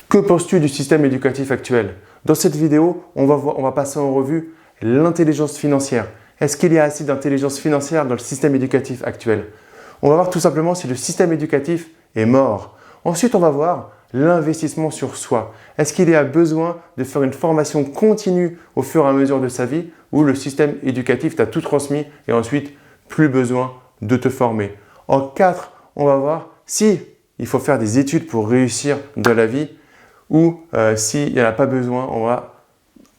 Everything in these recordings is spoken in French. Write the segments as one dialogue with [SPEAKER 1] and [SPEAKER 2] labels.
[SPEAKER 1] Que penses-tu du système éducatif actuel? Dans cette vidéo, on va passer en revue l'intelligence financière. Est-ce qu'il y a assez d'intelligence financière dans le système éducatif actuel? On va voir tout simplement si le système éducatif est mort. Ensuite, on va voir l'investissement sur soi. Est-ce qu'il y a besoin de faire une formation continue au fur et à mesure de sa vie ou le système éducatif t'a tout transmis et ensuite plus besoin de te former? En 4, on va voir si il faut faire des études pour réussir dans la vie ou s'il n'y en a pas besoin, on va…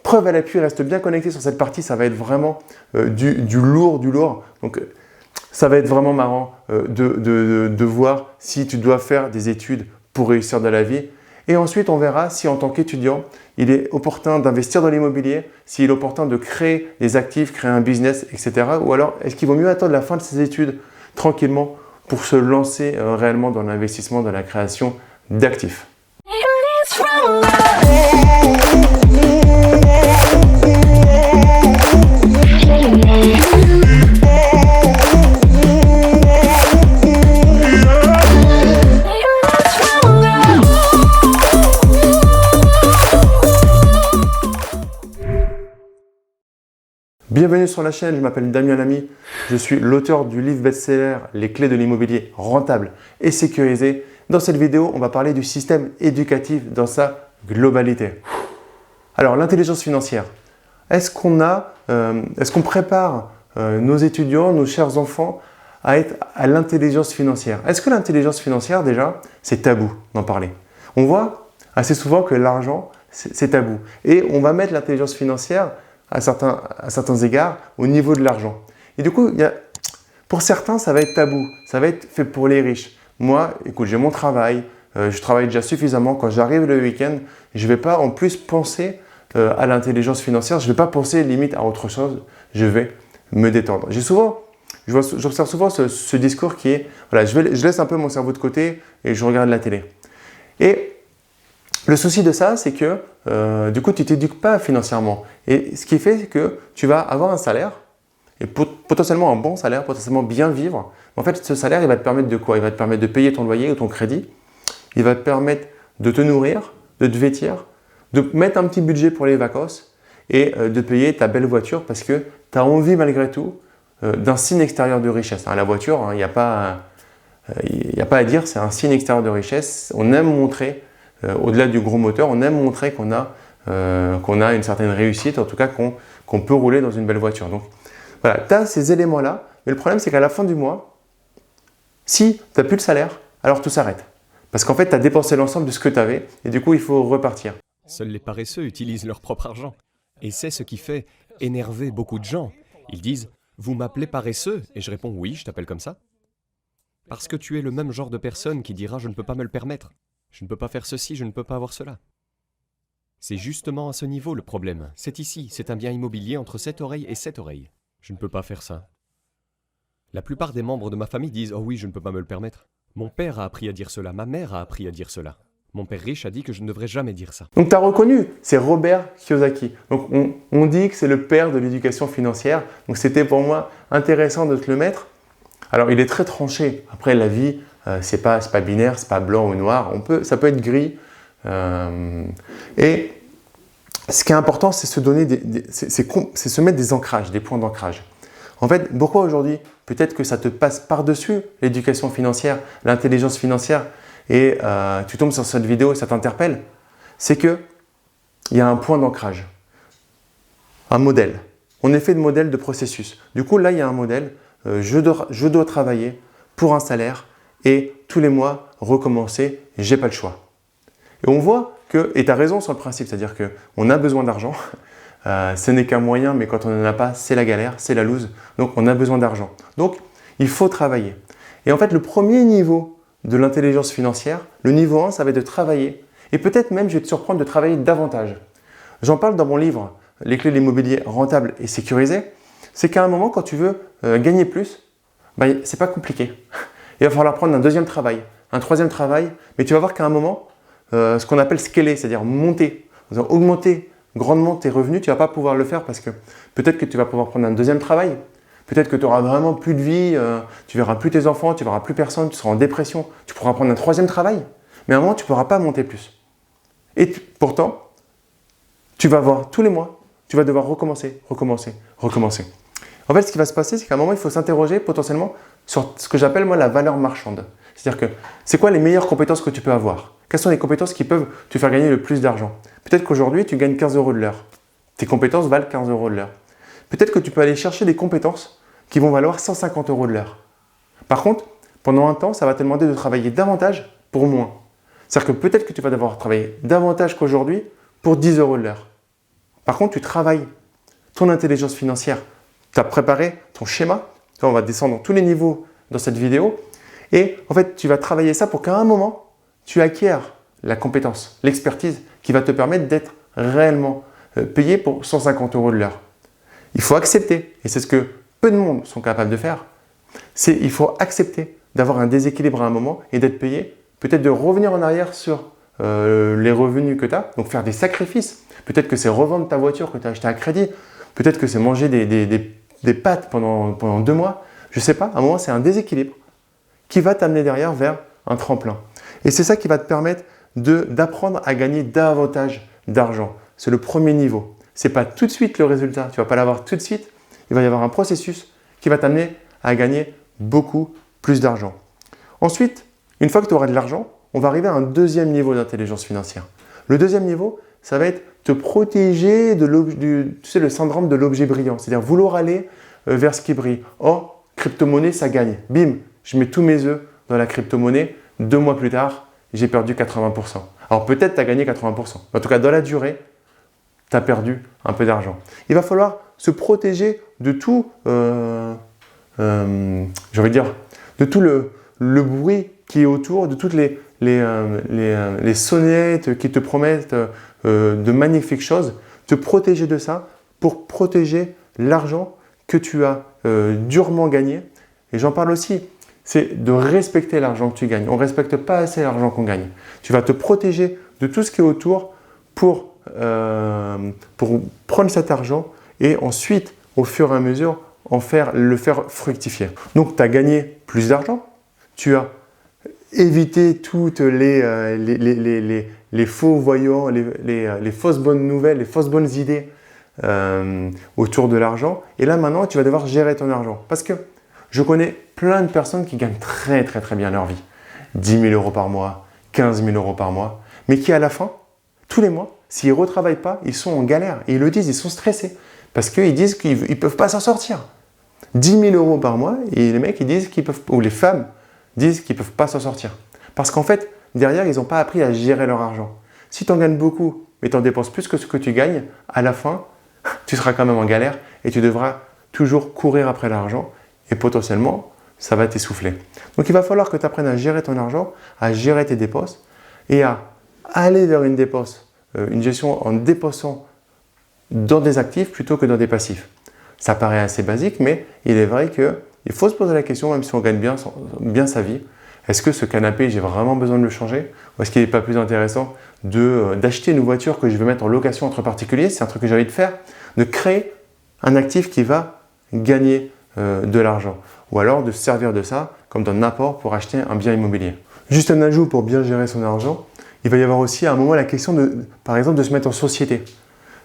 [SPEAKER 1] Preuve à l'appui, reste bien connecté sur cette partie, ça va être vraiment du lourd. Donc, ça va être vraiment marrant de voir si tu dois faire des études pour réussir dans la vie. Et ensuite, on verra si en tant qu'étudiant, il est opportun d'investir dans l'immobilier, s'il est opportun de créer des actifs, créer un business, etc. Ou alors, est-ce qu'il vaut mieux attendre la fin de ses études tranquillement pour se lancer réellement dans l'investissement, dans la création d'actifs. Bienvenue sur la chaîne, je m'appelle Damien Lamy, je suis l'auteur du livre best-seller « Les clés de l'immobilier rentable et sécurisé ». Dans cette vidéo, on va parler du système éducatif dans sa globalité. Alors, l'intelligence financière. Est-ce qu'on prépare nos étudiants, nos chers enfants à être à l'intelligence financière? Est-ce que l'intelligence financière, déjà, c'est tabou d'en parler? On voit assez souvent que l'argent, c'est tabou. Et on va mettre l'intelligence financière à certains égards au niveau de l'argent. Et du coup, pour certains, ça va être tabou. Ça va être fait pour les riches. Moi, écoute, j'ai mon travail, je travaille déjà suffisamment. Quand j'arrive le week-end, je ne vais pas en plus penser à l'intelligence financière. Je ne vais pas penser limite à autre chose. Je vais me détendre. J'observe souvent ce discours qui est, voilà, je laisse un peu mon cerveau de côté et je regarde la télé. Et le souci de ça, c'est que du coup, tu ne t'éduques pas financièrement. Et ce qui fait que tu vas avoir un salaire, et potentiellement un bon salaire, potentiellement bien vivre. En fait, ce salaire, il va te permettre de quoi? Il va te permettre de payer ton loyer ou ton crédit. Il va te permettre de te nourrir, de te vêtir, de mettre un petit budget pour les vacances et de payer ta belle voiture parce que tu as envie malgré tout d'un signe extérieur de richesse. La voiture, il n'y a pas à dire, c'est un signe extérieur de richesse. On aime montrer, au-delà du gros moteur, on aime montrer qu'on a une certaine réussite, en tout cas qu'on peut rouler dans une belle voiture. Donc voilà, tu as ces éléments-là, mais le problème c'est qu'à la fin du mois, si tu n'as plus de salaire, alors tout s'arrête. Parce qu'en fait, tu as dépensé l'ensemble de ce que tu avais et du coup, il faut repartir.
[SPEAKER 2] Seuls les paresseux utilisent leur propre argent. Et c'est ce qui fait énerver beaucoup de gens. Ils disent « Vous m'appelez paresseux ?» Et je réponds « Oui, je t'appelle comme ça. » Parce que tu es le même genre de personne qui dira « Je ne peux pas me le permettre. Je ne peux pas faire ceci, je ne peux pas avoir cela. » C'est justement à ce niveau le problème. C'est ici, c'est un bien immobilier entre cette oreille et cette oreille. Je ne peux pas faire ça. La plupart des membres de ma famille disent « Oh oui, je ne peux pas me le permettre. » Mon père a appris à dire cela, ma mère a appris à dire cela. Mon père riche a dit que je ne devrais jamais dire ça.
[SPEAKER 1] Donc tu as reconnu, c'est Robert Kiyosaki. Donc on dit que c'est le père de l'éducation financière. Donc c'était pour moi intéressant de te le mettre. Alors il est très tranché. Après la vie, c'est pas binaire, c'est pas blanc ou noir. Ça peut être gris. Et ce qui est important, c'est se mettre des ancrages, des points d'ancrage. En fait, pourquoi aujourd'hui, peut-être que ça te passe par-dessus l'éducation financière, l'intelligence financière, et tu tombes sur cette vidéo et ça t'interpelle, c'est qu'il y a un point d'ancrage, un modèle. On est fait de modèle de processus. Du coup, là, il y a un modèle, je dois travailler pour un salaire et tous les mois recommencer, j'ai pas le choix. Et on voit que, et tu as raison sur le principe, c'est-à-dire qu'on a besoin d'argent, ce n'est qu'un moyen, mais quand on n'en a pas, c'est la galère, c'est la loose. Donc, on a besoin d'argent. Donc, il faut travailler. Et en fait, le premier niveau de l'intelligence financière, le niveau 1, ça va être de travailler. Et peut-être même, je vais te surprendre de travailler davantage. J'en parle dans mon livre « Les clés de l'immobilier rentable et sécurisé ». C'est qu'à un moment, quand tu veux gagner plus, c'est pas compliqué. Il va falloir prendre un deuxième travail, un troisième travail, mais tu vas voir qu'à un moment, ce qu'on appelle scaler, c'est-à-dire monter, augmenter grandement tes revenus, tu ne vas pas pouvoir le faire parce que peut-être que tu vas pouvoir prendre un deuxième travail, peut-être que tu n'auras vraiment plus de vie, tu ne verras plus tes enfants, tu ne verras plus personne, tu seras en dépression, tu pourras prendre un troisième travail, mais à un moment, tu ne pourras pas monter plus. Et pourtant, tu vas voir tous les mois, tu vas devoir recommencer. En fait, ce qui va se passer, c'est qu'à un moment, il faut s'interroger potentiellement sur ce que j'appelle moi la valeur marchande. C'est-à-dire que c'est quoi les meilleures compétences que tu peux avoir? Quelles sont les compétences qui peuvent te faire gagner le plus d'argent? Peut-être qu'aujourd'hui, tu gagnes 15 € de l'heure. Tes compétences valent 15 € de l'heure. Peut-être que tu peux aller chercher des compétences qui vont valoir 150 € de l'heure. Par contre, pendant un temps, ça va te demander de travailler davantage pour moins. C'est-à-dire que peut-être que tu vas devoir travailler davantage qu'aujourd'hui pour 10 € de l'heure. Par contre, tu travailles ton intelligence financière. Tu as préparé ton schéma. On va descendre dans tous les niveaux dans cette vidéo. Et en fait, tu vas travailler ça pour qu'à un moment, tu acquières la compétence, l'expertise qui va te permettre d'être réellement payé pour 150 € de l'heure. Il faut accepter, et c'est ce que peu de monde sont capables de faire, il faut accepter d'avoir un déséquilibre à un moment et d'être payé, peut-être de revenir en arrière sur les revenus que tu as, donc faire des sacrifices. Peut-être que c'est revendre ta voiture que tu as achetée à crédit, peut-être que c'est manger des pâtes pendant 2 mois, je ne sais pas, à un moment c'est un déséquilibre qui va t'amener derrière vers un tremplin. Et c'est ça qui va te permettre d'apprendre à gagner davantage d'argent. C'est le premier niveau. Ce n'est pas tout de suite le résultat, tu ne vas pas l'avoir tout de suite. Il va y avoir un processus qui va t'amener à gagner beaucoup plus d'argent. Ensuite, une fois que tu auras de l'argent, on va arriver à un deuxième niveau d'intelligence financière. Le deuxième niveau, ça va être te protéger de le syndrome de l'objet brillant, c'est-à-dire vouloir aller vers ce qui brille. Oh, crypto-monnaie, ça gagne. Bim, je mets tous mes œufs dans la crypto-monnaie. 2 mois plus tard, j'ai perdu 80%. Alors peut-être tu as gagné 80%. En tout cas, dans la durée, tu as perdu un peu d'argent. Il va falloir se protéger de tout, de tout le bruit qui est autour, de toutes les sonnettes qui te promettent de magnifiques choses. Te protéger de ça pour protéger l'argent que tu as durement gagné. Et j'en parle aussi, c'est de respecter l'argent que tu gagnes. On ne respecte pas assez l'argent qu'on gagne. Tu vas te protéger de tout ce qui est autour pour prendre cet argent et ensuite, au fur et à mesure, le faire fructifier. Donc, tu as gagné plus d'argent, tu as évité toutes les faux voyants, les fausses bonnes nouvelles, les fausses bonnes idées autour de l'argent. Et là, maintenant, tu vas devoir gérer ton argent. Parce que je connais plein de personnes qui gagnent très bien leur vie. 10 000 € par mois, 15 000 € par mois, mais qui à la fin, tous les mois, s'ils ne retravaillent pas, ils sont en galère. Et ils le disent, ils sont stressés. Parce qu'ils disent qu'ils ne peuvent pas s'en sortir. 10 000 € par mois, et les mecs, ils disent qu'ils peuvent, ou les femmes disent qu'ils ne peuvent pas s'en sortir. Parce qu'en fait, derrière, ils n'ont pas appris à gérer leur argent. Si tu en gagnes beaucoup, mais tu en dépenses plus que ce que tu gagnes, à la fin, tu seras quand même en galère et tu devras toujours courir après l'argent et potentiellement, ça va t'essouffler. Donc, il va falloir que tu apprennes à gérer ton argent, à gérer tes dépenses et à aller vers une dépense, une gestion en dépensant dans des actifs plutôt que dans des passifs. Ça paraît assez basique, mais il est vrai qu'il faut se poser la question, même si on gagne bien sa vie, est-ce que ce canapé, j'ai vraiment besoin de le changer? Ou est-ce qu'il n'est pas plus intéressant d'acheter une voiture que je vais mettre en location entre particuliers? C'est un truc que j'ai envie de faire, de créer un actif qui va gagner de l'argent. Ou alors de se servir de ça comme d'un apport pour acheter un bien immobilier. Juste un ajout pour bien gérer son argent, il va y avoir aussi à un moment la question, par exemple, de se mettre en société.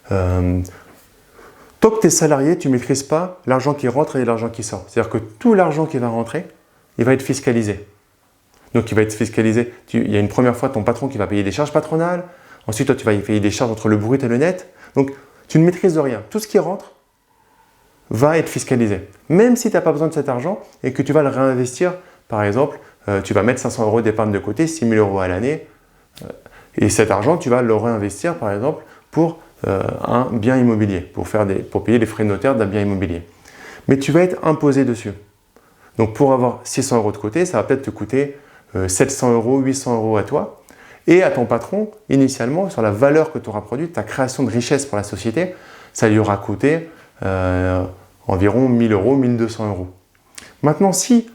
[SPEAKER 1] Tant que tu es salarié, tu ne maîtrises pas l'argent qui rentre et l'argent qui sort. C'est-à-dire que tout l'argent qui va rentrer, il va être fiscalisé. Donc, il va être fiscalisé. Il y a une première fois ton patron qui va payer des charges patronales. Ensuite, toi, tu vas payer des charges entre le brut et le net. Donc, tu ne maîtrises rien. Tout ce qui rentre va être fiscalisé. Même si tu n'as pas besoin de cet argent et que tu vas le réinvestir, par exemple, tu vas mettre 500 € d'épargne de côté, 6 000 € à l'année. Et cet argent, tu vas le réinvestir, par exemple, pour un bien immobilier, pour payer les frais de notaire d'un bien immobilier. Mais tu vas être imposé dessus. Donc, pour avoir 600 € de côté, ça va peut-être te coûter 700 €, 800 € à toi et à ton patron, initialement, sur la valeur que tu auras produite, ta création de richesse pour la société, ça lui aura coûté environ 1 000 €, 1 200 €. Maintenant, si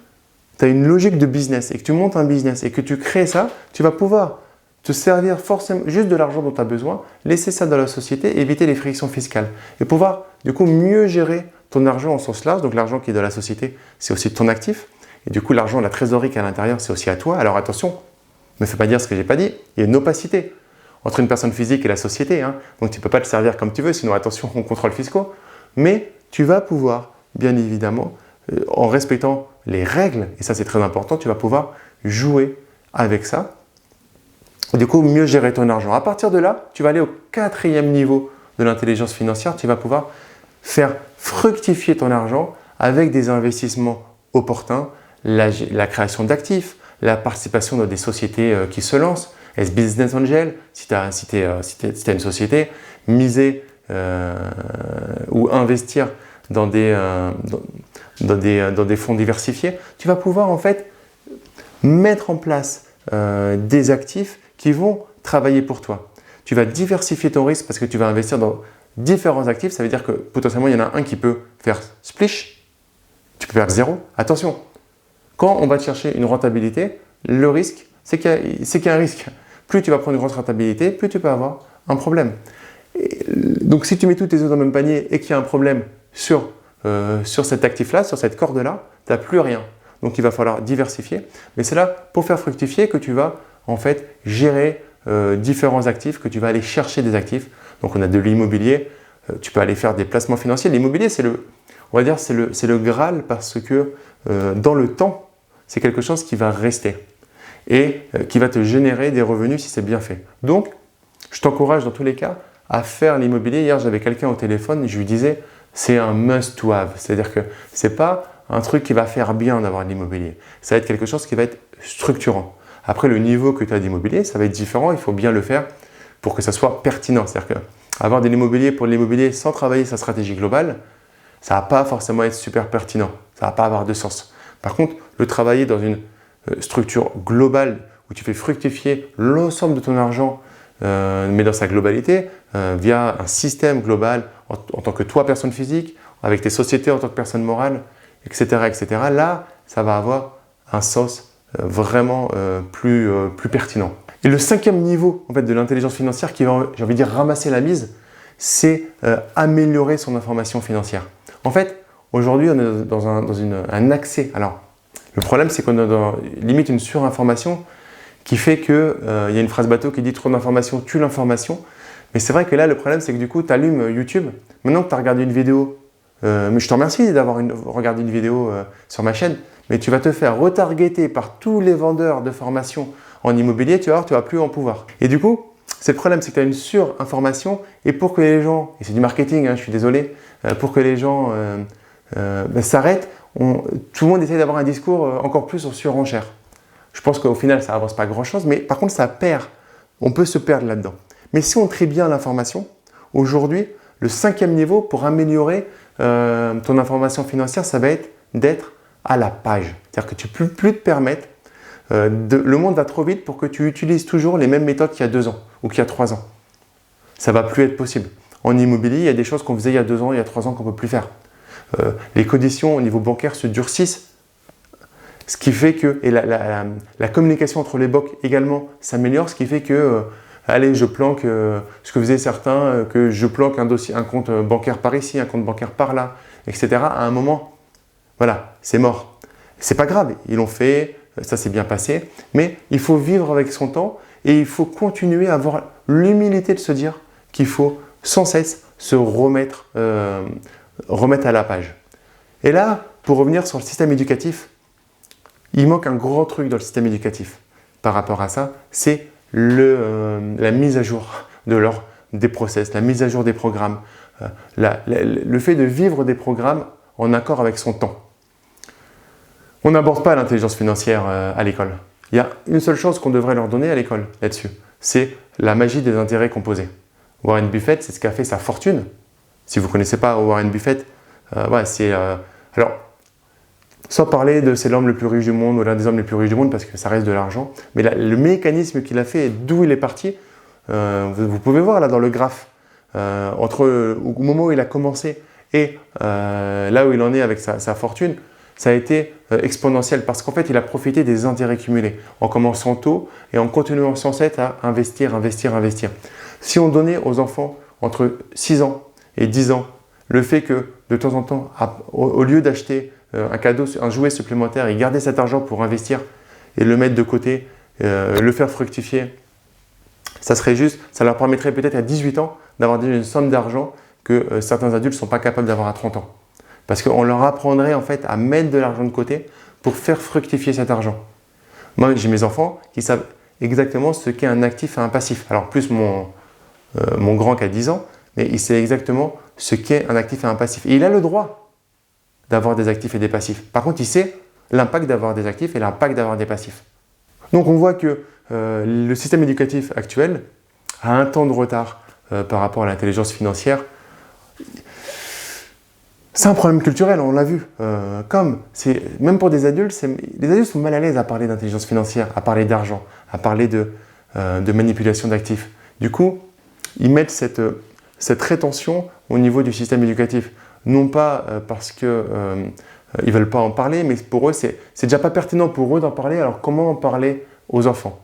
[SPEAKER 1] tu as une logique de business et que tu montes un business et que tu crées ça, tu vas pouvoir te servir forcément juste de l'argent dont tu as besoin, laisser ça dans la société, éviter les frictions fiscales et pouvoir du coup mieux gérer ton argent en sens large. Donc l'argent qui est dans la société, c'est aussi ton actif. Et du coup, l'argent, la trésorerie qui est à l'intérieur, c'est aussi à toi. Alors attention, ne me fais pas dire ce que je n'ai pas dit. Il y a une opacité entre une personne physique et la société, hein. Donc tu ne peux pas te servir comme tu veux, sinon attention aux contrôles fiscaux. Mais tu vas pouvoir, bien évidemment, en respectant les règles, et ça c'est très important, tu vas pouvoir jouer avec ça. Et du coup, mieux gérer ton argent. À partir de là, tu vas aller au 4e niveau de l'intelligence financière. Tu vas pouvoir faire fructifier ton argent avec des investissements opportuns, la création d'actifs, la participation dans des sociétés qui se lancent, est-ce business angel, si tu as une société, miser ou investir dans des fonds diversifiés, tu vas pouvoir en fait mettre en place des actifs qui vont travailler pour toi. Tu vas diversifier ton risque parce que tu vas investir dans différents actifs. Ça veut dire que potentiellement, il y en a un qui peut faire splish, tu peux perdre 0. Attention, quand on va te chercher une rentabilité, le risque, c'est qu'il y a un risque. Plus tu vas prendre une grosse rentabilité, plus tu peux avoir un problème. Donc si tu mets tous tes œufs dans le même panier et qu'il y a un problème sur cet actif-là, sur cette corde-là, tu n'as plus rien. Donc il va falloir diversifier. Mais c'est là, pour faire fructifier, que tu vas en fait gérer différents actifs, que tu vas aller chercher des actifs. Donc on a de l'immobilier, tu peux aller faire des placements financiers. L'immobilier, c'est le Graal parce que dans le temps, c'est quelque chose qui va rester et qui va te générer des revenus si c'est bien fait. Donc, je t'encourage dans tous les cas à faire l'immobilier. Hier, j'avais quelqu'un au téléphone et je lui disais, c'est un must to have. C'est-à-dire que ce n'est pas un truc qui va faire bien d'avoir de l'immobilier. Ça va être quelque chose qui va être structurant. Après, le niveau que tu as d'immobilier, ça va être différent. Il faut bien le faire pour que ça soit pertinent. C'est-à-dire qu'avoir de l'immobilier pour de l'immobilier sans travailler sa stratégie globale, ça ne va pas forcément être super pertinent. Ça ne va pas avoir de sens. Par contre, le travailler dans une structure globale où tu fais fructifier l'ensemble de ton argent, mais dans sa globalité, via un système global en tant que toi, personne physique, avec tes sociétés en tant que personne morale, etc., etc. Là, ça va avoir un sens vraiment plus pertinent. Et le 5e niveau en fait, de l'intelligence financière qui va, j'ai envie de dire, ramasser la mise, c'est améliorer son information financière. En fait, aujourd'hui, on est dans un accès. Alors, le problème, c'est qu'on a limite une surinformation qui fait qu'il y a une phrase bateau qui dit « trop d'informations tue l'information ». Mais c'est vrai que là, le problème, c'est que du coup, tu allumes YouTube. Maintenant que tu as regardé une vidéo, mais je te remercie d'avoir regardé une vidéo sur ma chaîne, mais tu vas te faire retargeter par tous les vendeurs de formation en immobilier, tu vas voir, tu vas plus en pouvoir. Et du coup, c'est le problème, c'est que tu as une surinformation et pour que les gens, et c'est du marketing, hein, je suis désolé, pour que les gens s'arrêtent, tout le monde essaie d'avoir un discours encore plus en surenchère. Je pense qu'au final, ça avance pas grand-chose, mais par contre, ça perd. On peut se perdre là-dedans. Mais si on trie bien l'information, aujourd'hui, le 5e niveau pour améliorer ton information financière, ça va être d'être à la page. C'est-à-dire que tu ne peux plus te permettre, le monde va trop vite pour que tu utilises toujours les mêmes méthodes qu'il y a 2 ans ou qu'il y a 3 ans. Ça ne va plus être possible. En immobilier, il y a des choses qu'on faisait il y a 2 ans, il y a 3 ans qu'on ne peut plus faire. Les conditions au niveau bancaire se durcissent, ce qui fait que, et la communication entre les banques également s'améliore, ce qui fait que, allez, je planque, ce que faisaient certains, que je planque un compte bancaire par ici, un compte bancaire par là, etc. À un moment, voilà, c'est mort. C'est pas grave, ils l'ont fait, ça s'est bien passé, mais il faut vivre avec son temps et il faut continuer à avoir l'humilité de se dire qu'il faut sans cesse se remettre à la page. Et là, pour revenir sur le système éducatif, il manque un gros truc dans le système éducatif par rapport à ça, c'est la mise à jour des process, la mise à jour des programmes, le fait de vivre des programmes en accord avec son temps. On n'aborde pas l'intelligence financière à l'école. Il y a une seule chose qu'on devrait leur donner à l'école là-dessus, c'est la magie des intérêts composés. Warren Buffett, c'est ce qu'a fait sa fortune. Si vous ne connaissez pas Warren Buffett, alors, sans parler de c'est l'homme le plus riche du monde ou l'un des hommes les plus riches du monde parce que ça reste de l'argent, mais le mécanisme qu'il a fait et d'où il est parti, vous pouvez voir là dans le graphe, au moment où il a commencé et là où il en est avec sa fortune, ça a été exponentiel parce qu'en fait, il a profité des intérêts cumulés en commençant tôt et en continuant sans cesse à investir. Si on donnait aux enfants entre 6 ans et 10 ans le fait que de temps en temps, au lieu d'acheter un cadeau, un jouet supplémentaire, ils gardaient cet argent pour investir et le mettre de côté, le faire fructifier Ça serait juste, ça leur permettrait peut-être à 18 ans d'avoir déjà une somme d'argent que certains adultes ne sont pas capables d'avoir à 30 ans. Parce qu'on leur apprendrait en fait à mettre de l'argent de côté pour faire fructifier cet argent. Moi, j'ai mes enfants qui savent exactement ce qu'est un actif et un passif. Alors plus mon grand qui a 10 ans, mais il sait exactement ce qu'est un actif et un passif. Et il a le droit d'avoir des actifs et des passifs. Par contre, il sait l'impact d'avoir des actifs et l'impact d'avoir des passifs. Donc on voit que le système éducatif actuel a un temps de retard par rapport à l'intelligence financière. C'est un problème culturel, on l'a vu. Même pour des adultes, les adultes sont mal à l'aise à parler d'intelligence financière, à parler d'argent, à parler de manipulation d'actifs. Du coup, ils mettent cette rétention au niveau du système éducatif. Non pas parce qu'ils ne veulent pas en parler, mais pour eux, c'est déjà pas pertinent pour eux d'en parler, alors comment en parler aux enfants?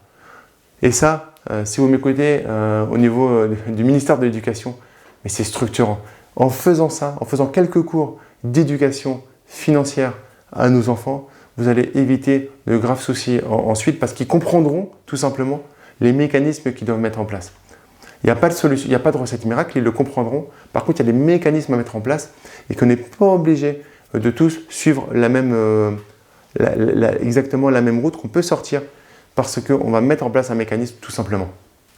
[SPEAKER 1] Et ça, si vous m'écoutez au niveau du ministère de l'Éducation, mais c'est structurant. En faisant ça, en faisant quelques cours d'éducation financière à nos enfants, vous allez éviter de graves soucis ensuite parce qu'ils comprendront tout simplement les mécanismes qu'ils doivent mettre en place. Il n'y a pas de solution, il n'y a pas de recette miracle, ils le comprendront. Par contre, il y a des mécanismes à mettre en place et qu'on n'est pas obligé de tous suivre exactement la même route, qu'on peut sortir parce qu'on va mettre en place un mécanisme tout simplement.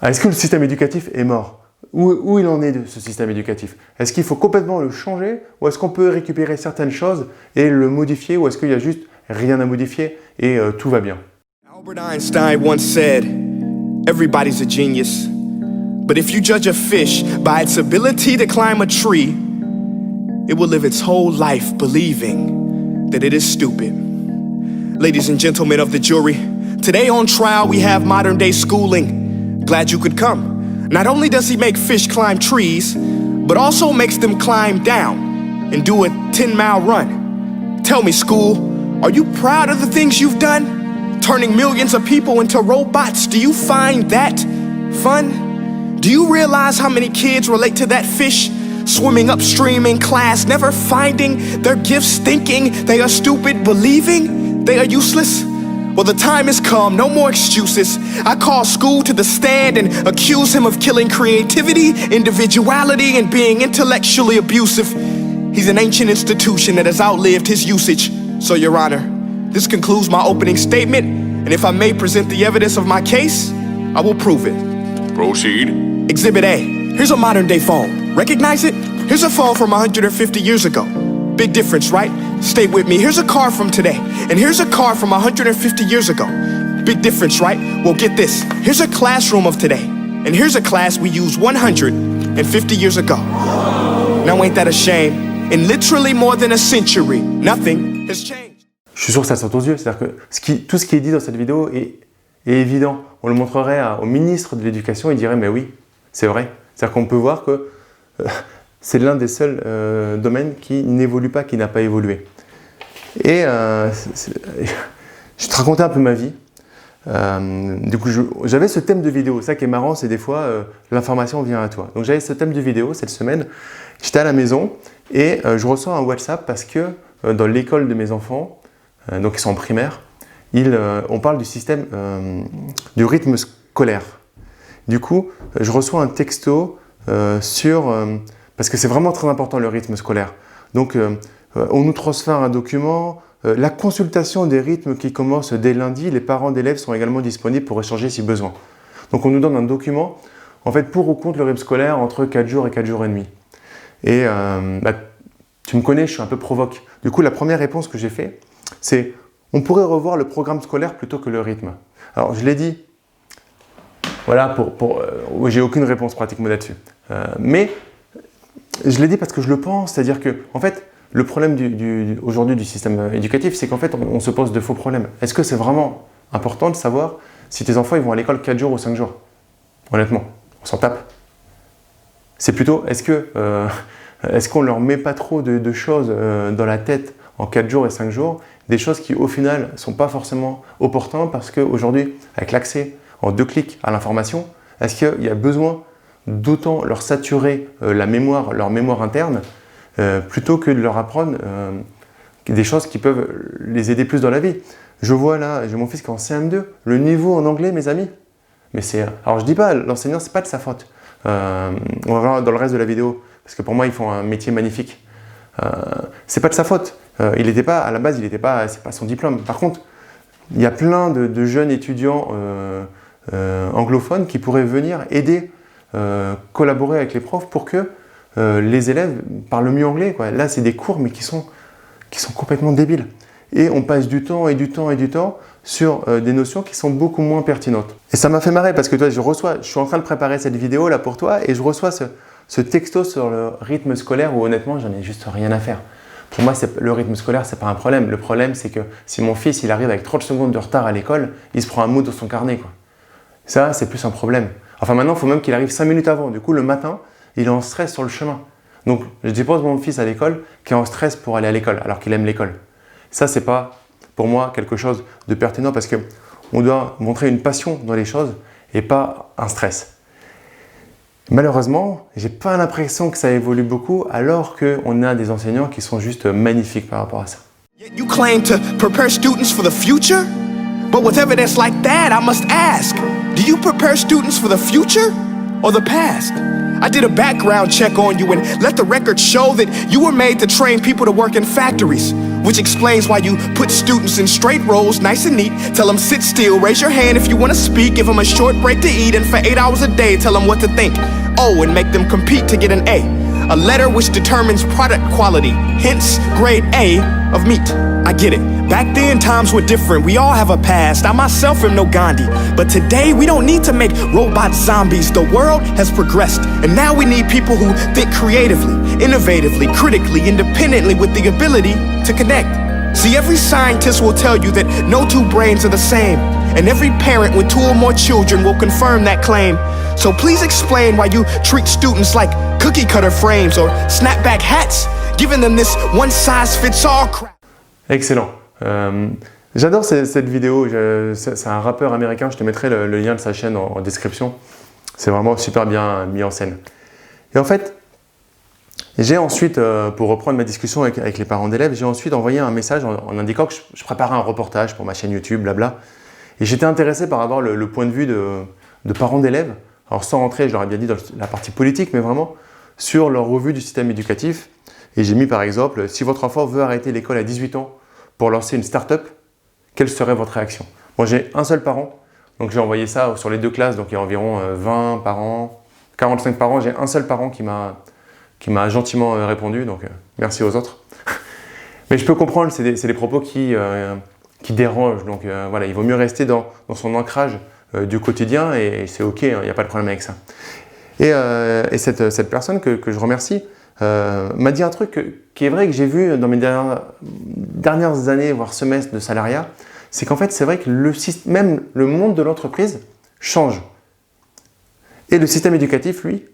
[SPEAKER 1] Est-ce que le système éducatif est mort? Où il en est de ce système éducatif? Est-ce qu'il faut complètement le changer ou est-ce qu'on peut récupérer certaines choses et le modifier ou est-ce qu'il y a juste rien à modifier et tout va bien?
[SPEAKER 3] Albert Einstein once said, "Everybody's a genius, but if you judge a fish by its ability to climb a tree, it will live its whole life believing that it is stupid." Ladies and gentlemen of the jury, today on trial we have modern-day schooling. Glad you could come. Not only does he make fish climb trees, but also makes them climb down and do a 10-mile run. Tell me, school, are you proud of the things you've done? Turning millions of people into robots, do you find that fun? Do you realize how many kids relate to that fish? Swimming upstream in class, never finding their gifts, thinking they are stupid, believing they are useless? Well, the time has come, no more excuses. I call school to the stand and accuse him of killing creativity, individuality, and being intellectually abusive. He's an ancient institution that has outlived his usage. So, Your Honor, this concludes my opening statement, and if I may present the evidence of my case, I will prove it.
[SPEAKER 4] Proceed.
[SPEAKER 3] Exhibit A. Here's a modern-day phone. Recognize it? Here's a phone from 150 years ago. Big difference, right? Stay with me. Here's a car from today, and here's a car from 150 years ago. Big difference, right? Well, get this. Here's a classroom of today, and here's a class we used 150 years ago. Now, ain't that a shame? In literally more than a century, nothing has changed.
[SPEAKER 1] Je suis sûr que ça saute aux yeux. C'est-à-dire que tout ce qui est dit dans cette vidéo est évident. On le montrerait au ministre de l'Éducation, il dirait « mais oui, c'est vrai ». C'est-à-dire qu'on peut voir que c'est l'un des seuls domaines qui n'évolue pas, qui n'a pas évolué. Et je te racontais un peu ma vie. Du coup, j'avais ce thème de vidéo. Ça qui est marrant, c'est des fois, l'information vient à toi. Donc j'avais ce thème de vidéo cette semaine. J'étais à la maison et je reçois un WhatsApp parce que dans l'école de mes enfants, donc ils sont en primaire, on parle du système du rythme scolaire. Du coup, je reçois un texto parce que c'est vraiment très important le rythme scolaire. Donc, on nous transfère un document, la consultation des rythmes qui commence dès lundi, les parents d'élèves sont également disponibles pour échanger si besoin. Donc, on nous donne un document, en fait, pour ou contre le rythme scolaire entre 4 jours et 4 jours et demi. Et tu me connais, je suis un peu provoque. Du coup, la première réponse que j'ai fait, c'est on pourrait revoir le programme scolaire plutôt que le rythme. Alors, je l'ai dit, voilà, j'ai aucune réponse pratiquement là-dessus. Mais je l'ai dit parce que je le pense, c'est-à-dire que, en fait, le problème aujourd'hui du système éducatif, c'est qu'en fait, on se pose de faux problèmes. Est-ce que c'est vraiment important de savoir si tes enfants ils vont à l'école 4 jours ou 5 jours? Honnêtement, on s'en tape. C'est plutôt, est-ce qu'on leur met pas trop de choses dans la tête en 4 jours et 5 jours, des choses qui, au final, ne sont pas forcément opportunes parce qu'aujourd'hui, avec l'accès en 2 clics à l'information, est-ce qu'il y a besoin d'autant leur saturer leur mémoire interne, plutôt que de leur apprendre des choses qui peuvent les aider plus dans la vie. Je vois là, j'ai mon fils qui est en CM2, le niveau en anglais, mes amis, Mais alors je dis pas, l'enseignant, c'est pas de sa faute. On va voir dans le reste de la vidéo, parce que pour moi, ils font un métier magnifique. C'est pas de sa faute. Il n'était pas, à la base, c'est pas son diplôme. Par contre, il y a plein de jeunes étudiants anglophones qui pourraient venir aider, collaborer avec les profs pour que les élèves parlent mieux anglais, quoi. Là, c'est des cours, mais qui sont complètement débiles. Et on passe du temps et du temps et du temps sur des notions qui sont beaucoup moins pertinentes. Et ça m'a fait marrer parce que toi, je suis en train de préparer cette vidéo là pour toi et je reçois ce texto sur le rythme scolaire où honnêtement, j'en ai juste rien à faire. Pour moi, le rythme scolaire, c'est pas un problème. Le problème, c'est que si mon fils il arrive avec 30 secondes de retard à l'école, il se prend un mot dans son carnet, quoi. Ça, c'est plus un problème. Enfin, maintenant, il faut même qu'il arrive 5 minutes avant. Du coup, le matin, il est en stress sur le chemin. Donc, je dépose mon fils à l'école qui est en stress pour aller à l'école, alors qu'il aime l'école. Ça, c'est pas, pour moi, quelque chose de pertinent parce qu'on doit montrer une passion dans les choses et pas un stress. Malheureusement, j'ai pas l'impression que ça évolue beaucoup alors qu'on a des enseignants qui sont juste magnifiques par rapport à ça.
[SPEAKER 3] You claim to prepare students for the future? But with evidence like that, I must ask, do you prepare students for the future or the past? I did a background check on you and let the record show that you were made to train people to work in factories, which explains why you put students in straight rows, nice and neat, tell them sit still, raise your hand if you want to speak, give them a short break to eat, and for 8 hours a day, tell them what to think. Oh, and make them compete to get an A letter which determines product quality, hence grade A of meat. I get it. Back then, times were different. We all have a past. I myself am no Gandhi. But today, we don't need to make robot zombies. The world has progressed. And now we need people who think creatively, innovatively, critically, independently with the ability to connect. See, every scientist will tell you that no two brains are the same. And every parent with 2 or more children will confirm that claim. So please explain why you treat students like cookie cutter frames or snapback hats, giving them this one-size-fits-all crap.
[SPEAKER 1] Excellent. J'adore cette vidéo. C'est un rappeur américain. Je te mettrai le lien de sa chaîne en description. C'est vraiment super bien mis en scène. Et en fait, j'ai ensuite, pour reprendre ma discussion avec les parents d'élèves, j'ai ensuite envoyé un message en indiquant que je préparais un reportage pour ma chaîne YouTube, blabla. Et j'étais intéressé par avoir le point de vue de parents d'élèves. Alors sans rentrer, je leur ai bien dit dans la partie politique, mais vraiment sur leur revue du système éducatif. Et j'ai mis par exemple, si votre enfant veut arrêter l'école à 18 ans pour lancer une start-up, quelle serait votre réaction? Moi j'ai un seul parent, donc j'ai envoyé ça sur les 2 classes, donc il y a environ 20 parents, 45 parents. J'ai un seul parent qui m'a gentiment répondu, donc merci aux autres. Mais je peux comprendre, c'est des propos qui dérangent, donc voilà, il vaut mieux rester dans son ancrage du quotidien et c'est ok, il n'y a pas de problème avec ça. Et cette personne que je remercie m'a dit un truc qui est vrai que j'ai vu dans mes dernières années, voire semestres de salariat, c'est qu'en fait c'est vrai que même le monde de l'entreprise change. Et le système éducatif, lui,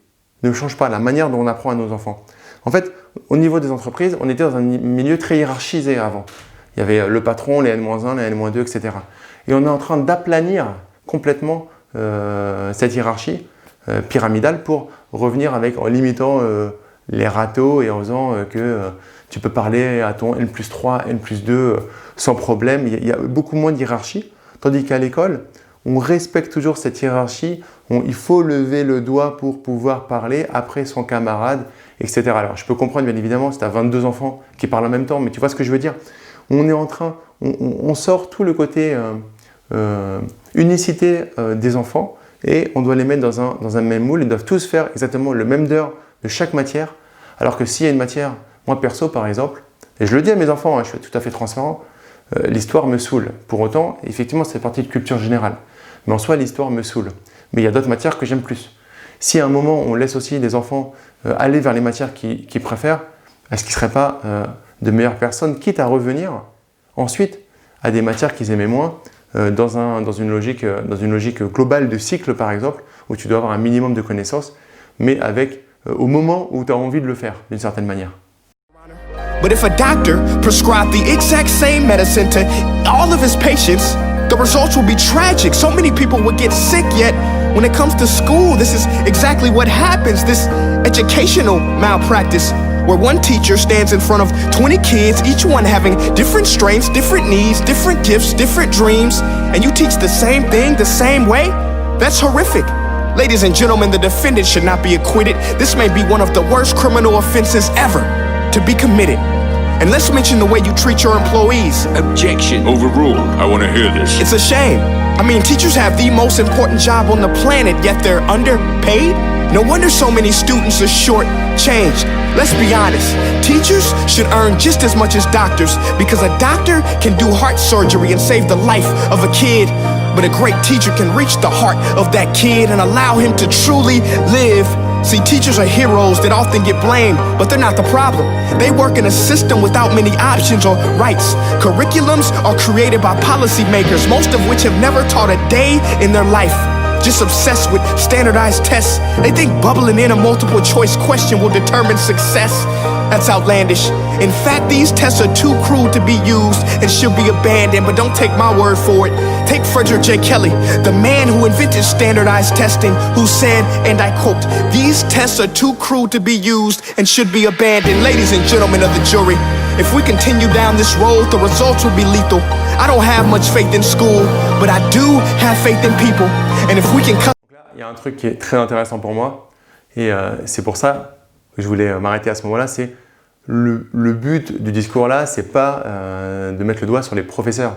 [SPEAKER 1] ne change pas la manière dont on apprend à nos enfants. En fait, au niveau des entreprises, on était dans un milieu très hiérarchisé avant. Il y avait le patron, les N-1, les N-2, etc. Et on est en train d'aplanir complètement cette hiérarchie pyramidale pour revenir en limitant les râteaux et en faisant que tu peux parler à ton N+3, N+2 sans problème. Il y a beaucoup moins de hiérarchie, tandis qu'à l'école, on respecte toujours cette hiérarchie. Il faut lever le doigt pour pouvoir parler après son camarade, etc. Alors, je peux comprendre, bien évidemment, si tu as 22 enfants qui parlent en même temps, mais tu vois ce que je veux dire. On sort tout le côté unicité des enfants et on doit les mettre dans un même moule. Ils doivent tous faire exactement le même d'heure de chaque matière. Alors que s'il y a une matière, moi perso par exemple, et je le dis à mes enfants, je suis tout à fait transparent, l'histoire me saoule. Pour autant, effectivement, c'est partie de culture générale. Mais en soi, l'histoire me saoule. Mais il y a d'autres matières que j'aime plus. Si à un moment, on laisse aussi les enfants aller vers les matières qu'ils préfèrent, est-ce qu'ils ne seraient pas de meilleures personnes, quitte à revenir ensuite à des matières qu'ils aimaient moins, dans une logique globale de cycle, par exemple, où tu dois avoir un minimum de connaissances, mais au moment où tu as envie de le faire, d'une certaine manière.
[SPEAKER 3] But if a doctor prescribed the exact same medicine to all of his patients, the results will be tragic. So many people would get sick, yet when it comes to school, this is exactly what happens. This educational malpractice, where one teacher stands in front of 20 kids, each one having different strengths, different needs, different gifts, different dreams, and you teach the same thing the same way? That's horrific. Ladies and gentlemen, the defendant should not be acquitted. This may be one of the worst criminal offenses ever to be committed. And let's mention the way you treat your employees.
[SPEAKER 4] Objection. Overruled. I want to hear this.
[SPEAKER 3] It's a shame. I mean, teachers have the most important job on the planet, yet they're underpaid? No wonder so many students are short-changed. Let's be honest, teachers should earn just as much as doctors, because a doctor can do heart surgery and save the life of a kid, but a great teacher can reach the heart of that kid and allow him to truly live. See, teachers are heroes that often get blamed, but they're not the problem. They work in a system without many options or rights. Curriculums are created by policymakers, most of which have never taught a day in their life. Just obsessed with standardized tests. They think bubbling in a multiple choice question will determine success. That's outlandish. In fact, these tests are too cruel to be used and should be abandoned, but don't take my word for it. Take Frederick J. Kelly, the man who invented standardized testing, who said, and I quote, "These tests are too cruel to be used and should be abandoned." Ladies and gentlemen of the jury, if we continue down this road, the results will be lethal. I don't have much faith in school, but I do have faith in people. And if we can cut...
[SPEAKER 1] Il y a un truc qui est très intéressant pour moi, et c'est pour ça que je voulais m'arrêter à ce moment-là, c'est le but du discours là, c'est pas de mettre le doigt sur les professeurs.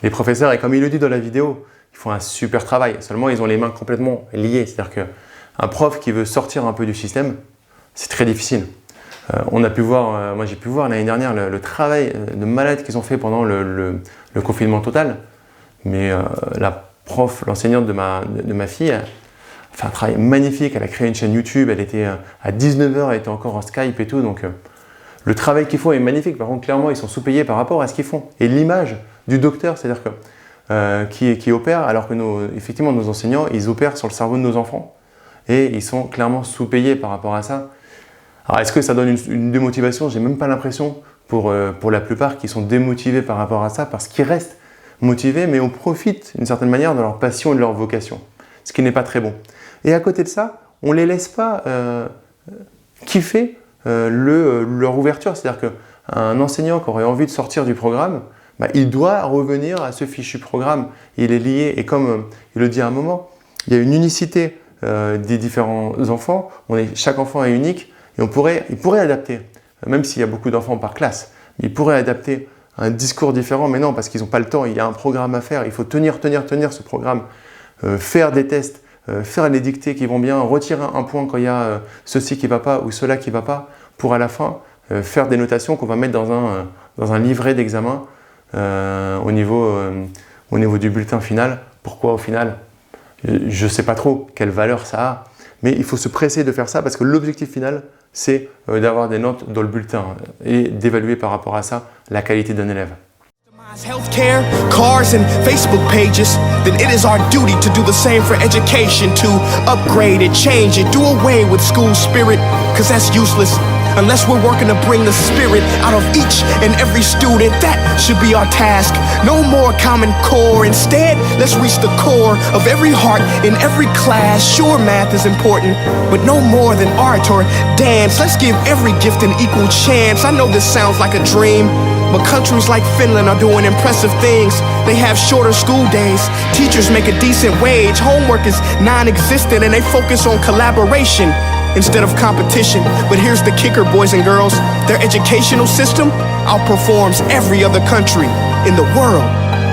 [SPEAKER 1] Les professeurs, et comme il le dit dans la vidéo, ils font un super travail, seulement ils ont les mains complètement liées. C'est-à-dire qu'un prof qui veut sortir un peu du système, c'est très difficile. On a pu voir, moi j'ai pu voir l'année dernière le travail de malade qu'ils ont fait pendant le confinement total, mais la prof, l'enseignante de ma fille, a fait un travail magnifique. Elle a créé une chaîne YouTube, elle était à 19h, elle était encore en Skype et tout, donc le travail qu'ils font est magnifique. Par contre, clairement, ils sont sous-payés par rapport à ce qu'ils font. Et l'image du docteur, c'est-à-dire que qui opère, alors que effectivement nos enseignants, ils opèrent sur le cerveau de nos enfants et ils sont clairement sous-payés par rapport à ça. Alors, est-ce que ça donne une démotivation? J'ai même pas l'impression pour la plupart qui sont démotivés par rapport à ça, parce qu'ils restent motivés, mais on profite d'une certaine manière de leur passion et de leur vocation, ce qui n'est pas très bon. Et à côté de ça, on ne les laisse pas kiffer leur ouverture. C'est-à-dire qu'un enseignant qui aurait envie de sortir du programme, bah, il doit revenir à ce fichu programme. Il est lié, et comme il le dit à un moment, il y a une unicité des différents enfants. Chaque enfant est unique, et il pourrait adapter, même s'il y a beaucoup d'enfants par classe, il pourrait adapter un discours différent, mais non, parce qu'ils n'ont pas le temps, il y a un programme à faire, il faut tenir ce programme, faire des tests, faire les dictées qui vont bien, retirer un point quand il y a ceci qui ne va pas ou cela qui ne va pas, pour à la fin faire des notations qu'on va mettre dans un livret d'examen au niveau du bulletin final. Pourquoi au final? Je ne sais pas trop quelle valeur ça a, mais il faut se presser de faire ça parce que l'objectif final, c'est d'avoir des notes dans le bulletin et d'évaluer par rapport à ça la qualité d'un élève.
[SPEAKER 3] Healthcare, cars, and Facebook pages, then it is our duty to do the same for education, to upgrade it, change it, do away with school spirit, cause that's useless unless we're working to bring the spirit out of each and every student. That should be our task. No more Common Core. Instead, let's reach the core of every heart in every class. Sure, math is important, but no more than art or dance. Let's give every gift an equal chance. I know this sounds like a dream, but countries like Finland are doing impressive things. They have shorter school days, teachers make a decent wage, homework is non-existent, and they focus on collaboration instead of competition. But here's the kicker, boys and girls, their educational system outperforms every other country in the world.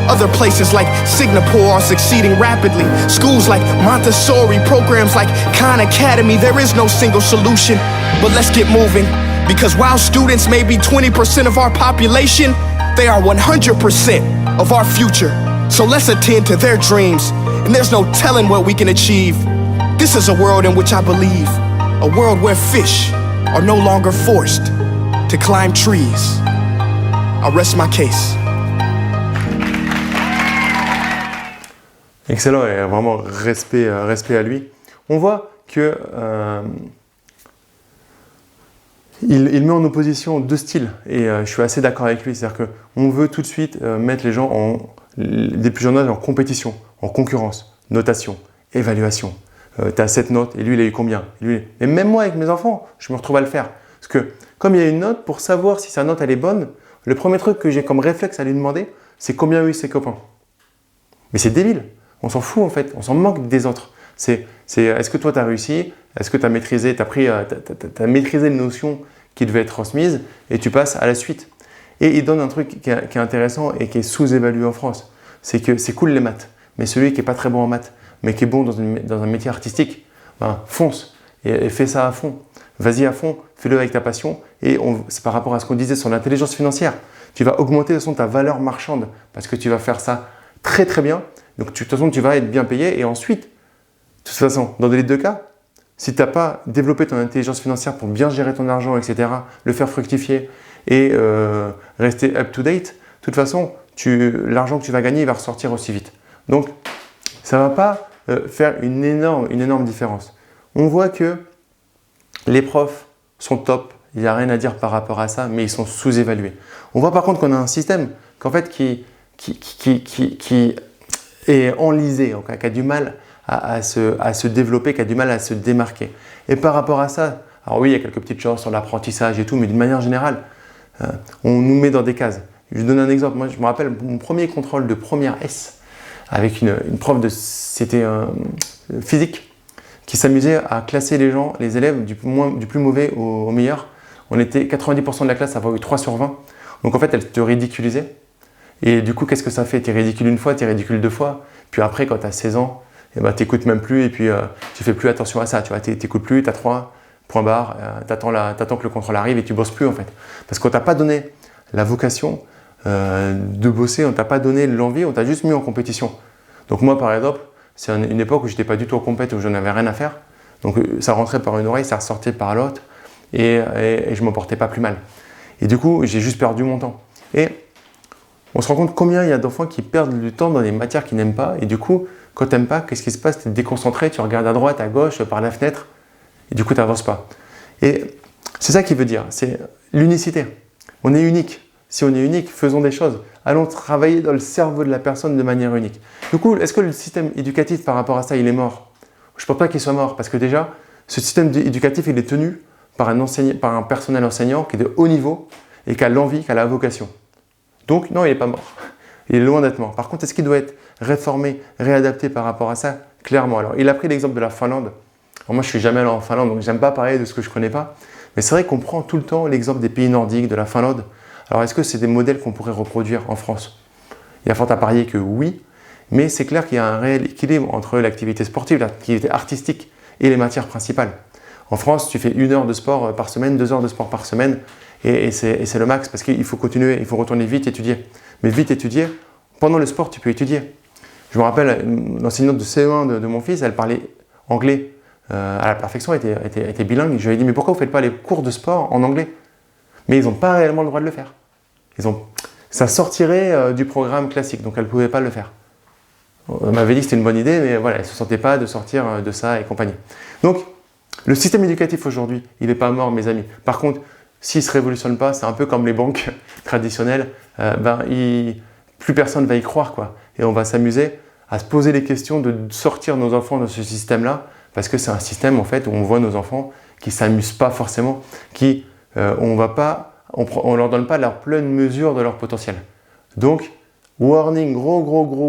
[SPEAKER 3] Other places like Singapore are succeeding rapidly. Schools like Montessori, programs like Khan Academy, there is no single solution. But let's get moving, because while students may be 20% of our population, they are 100% of our future. So let's attend to their dreams, and there's no telling what we can achieve. This is a world in which I believe, a world where fish are no longer forced to climb trees. I'll rest my case.
[SPEAKER 1] Excellent, et vraiment respect à lui. On voit que il met en opposition deux styles, et je suis assez d'accord avec lui. C'est-à-dire qu'on veut tout de suite mettre les gens, des plus jeunes âges, en compétition, en concurrence, notation, évaluation. Tu as cette note, et lui il a eu combien? Et même moi avec mes enfants, je me retrouve à le faire. Parce que comme il y a une note, pour savoir si sa note elle est bonne, le premier truc que j'ai comme réflexe à lui demander, c'est combien ont eu ses copains. Mais c'est débile. On s'en fout en fait, on s'en moque des autres. C'est est-ce que toi tu as réussi? Est-ce que tu as maîtrisé, t'as maîtrisé les notions qui devaient être transmises et tu passes à la suite. Et il donne un truc qui est intéressant et qui est sous-évalué en France. C'est que c'est cool les maths, mais celui qui n'est pas très bon en maths, mais qui est bon dans un métier artistique, ben, fonce et fais ça à fond. Vas-y à fond, fais-le avec ta passion. Et c'est par rapport à ce qu'on disait sur l'intelligence financière. Tu vas augmenter de toute façon ta valeur marchande parce que tu vas faire ça très très bien. Donc de toute façon, tu vas être bien payé. Et ensuite, de toute façon, dans les deux cas, si tu n'as pas développé ton intelligence financière pour bien gérer ton argent, etc., le faire fructifier et rester up-to-date, de toute façon, l'argent que tu vas gagner, il va ressortir aussi vite. Donc, ça ne va pas faire une énorme différence. On voit que les profs sont top, il n'y a rien à dire par rapport à ça, mais ils sont sous-évalués. On voit par contre qu'on a un système qui est enlisé, qui a du mal à se développer, qui a du mal à se démarquer. Et par rapport à ça, alors oui, il y a quelques petites choses sur l'apprentissage et tout, mais d'une manière générale, on nous met dans des cases. Je vous donne un exemple. Moi, je me rappelle mon premier contrôle de première S avec une prof de physique qui s'amusait à classer les élèves du plus mauvais au meilleur. On était 90% de la classe à avoir eu 3 sur 20. Donc en fait, elle te ridiculisait. Et du coup, qu'est-ce que ça fait? Tu es ridicule une fois, tu es ridicule 2 fois. Puis après, quand tu as 16 ans, tu n'écoutes même plus et puis tu fais plus attention à ça. Tu n'écoutes plus, tu as 3 points barres, tu attends que le contrôle arrive et tu bosses plus en fait. Parce qu'on t'a pas donné la vocation de bosser, on t'a pas donné l'envie, on t'a juste mis en compétition. Donc moi, par exemple, c'est une époque où j'étais pas du tout en compétition, où j'en avais rien à faire. Donc ça rentrait par une oreille, ça ressortait par l'autre et je m'en portais pas plus mal. Et du coup, j'ai juste perdu mon temps. Et on se rend compte combien il y a d'enfants qui perdent du temps dans des matières qu'ils n'aiment pas. Et du coup, quand tu n'aimes pas, qu'est-ce qui se passe? Tu es déconcentré, tu regardes à droite, à gauche, par la fenêtre, et du coup, tu n'avances pas. Et c'est ça qui veut dire, c'est l'unicité. On est unique. Si on est unique, faisons des choses. Allons travailler dans le cerveau de la personne de manière unique. Du coup, est-ce que le système éducatif par rapport à ça, il est mort? Je ne pense pas qu'il soit mort, parce que déjà, ce système éducatif, il est tenu par un personnel enseignant qui est de haut niveau et qui a l'envie, qui a la vocation. Donc, non, il n'est pas mort. Il est loin d'être mort. Par contre, est-ce qu'il doit être réformé, réadapté par rapport à ça? Clairement. Alors, il a pris l'exemple de la Finlande. Alors, moi, je ne suis jamais allé en Finlande, donc je n'aime pas parler de ce que je ne connais pas. Mais c'est vrai qu'on prend tout le temps l'exemple des pays nordiques, de la Finlande. Alors, est-ce que c'est des modèles qu'on pourrait reproduire en France? Il y a fort à parier que oui, mais c'est clair qu'il y a un réel équilibre entre l'activité sportive, l'activité artistique et les matières principales. En France, tu fais 1 heure de sport par semaine, 2 heures de sport par semaine, et c'est le max parce qu'il faut continuer, il faut retourner vite étudier. Mais vite étudier, pendant le sport, tu peux étudier. Je me rappelle, l'enseignante de CE1 de mon fils, elle parlait anglais à la perfection, était bilingue. Je lui ai dit, mais pourquoi vous ne faites pas les cours de sport en anglais? Mais ils n'ont pas réellement le droit de le faire. Ça sortirait du programme classique, donc elle ne pouvait pas le faire. On m'avait dit que c'était une bonne idée, mais voilà, elle ne se sentait pas de sortir de ça et compagnie. Donc, le système éducatif aujourd'hui, il n'est pas mort, mes amis. Par contre, s'il ne se révolutionne pas, c'est un peu comme les banques traditionnelles, plus personne ne va y croire, quoi. Et on va s'amuser à se poser les questions de sortir nos enfants de ce système-là, parce que c'est un système en fait où on voit nos enfants qui ne s'amusent pas forcément, on leur donne pas leur pleine mesure de leur potentiel. Donc, warning, gros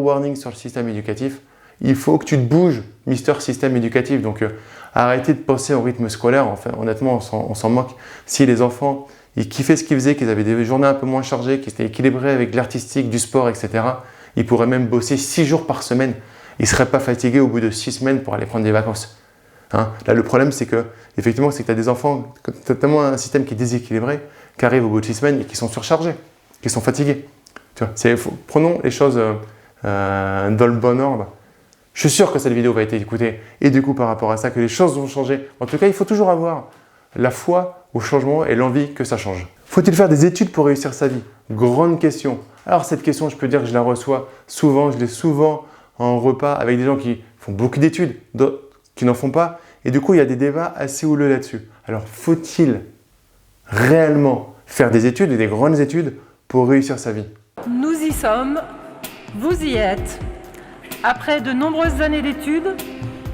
[SPEAKER 1] warning sur le système éducatif. Il faut que tu te bouges, Mister Système éducatif. Donc, arrêtez de penser au rythme scolaire. Enfin, honnêtement, on s'en moque. Si les enfants ils kiffaient ce qu'ils faisaient, qu'ils avaient des journées un peu moins chargées, qu'ils étaient équilibrés avec l'artistique, du sport, etc., ils pourraient même bosser 6 jours par semaine. Ils ne seraient pas fatigués au bout de 6 semaines pour aller prendre des vacances. Hein? Là, le problème, c'est que tu as des enfants, tu as tellement un système qui est déséquilibré, qui arrivent au bout de 6 semaines et qui sont surchargés, qui sont fatigués. Tu vois, prenons les choses dans le bon ordre. Je suis sûr que cette vidéo va être écoutée et du coup, par rapport à ça, que les choses vont changer. En tout cas, il faut toujours avoir la foi au changement et l'envie que ça change. Faut-il faire des études pour réussir sa vie? Grande question. Alors cette question, je peux dire que je la reçois souvent, je l'ai souvent en repas avec des gens qui font beaucoup d'études, d'autres qui n'en font pas. Et du coup, il y a des débats assez houleux là-dessus. Alors, faut-il réellement faire des études et des grandes études pour réussir sa vie?
[SPEAKER 5] Nous y sommes, vous y êtes. Après de nombreuses années d'études,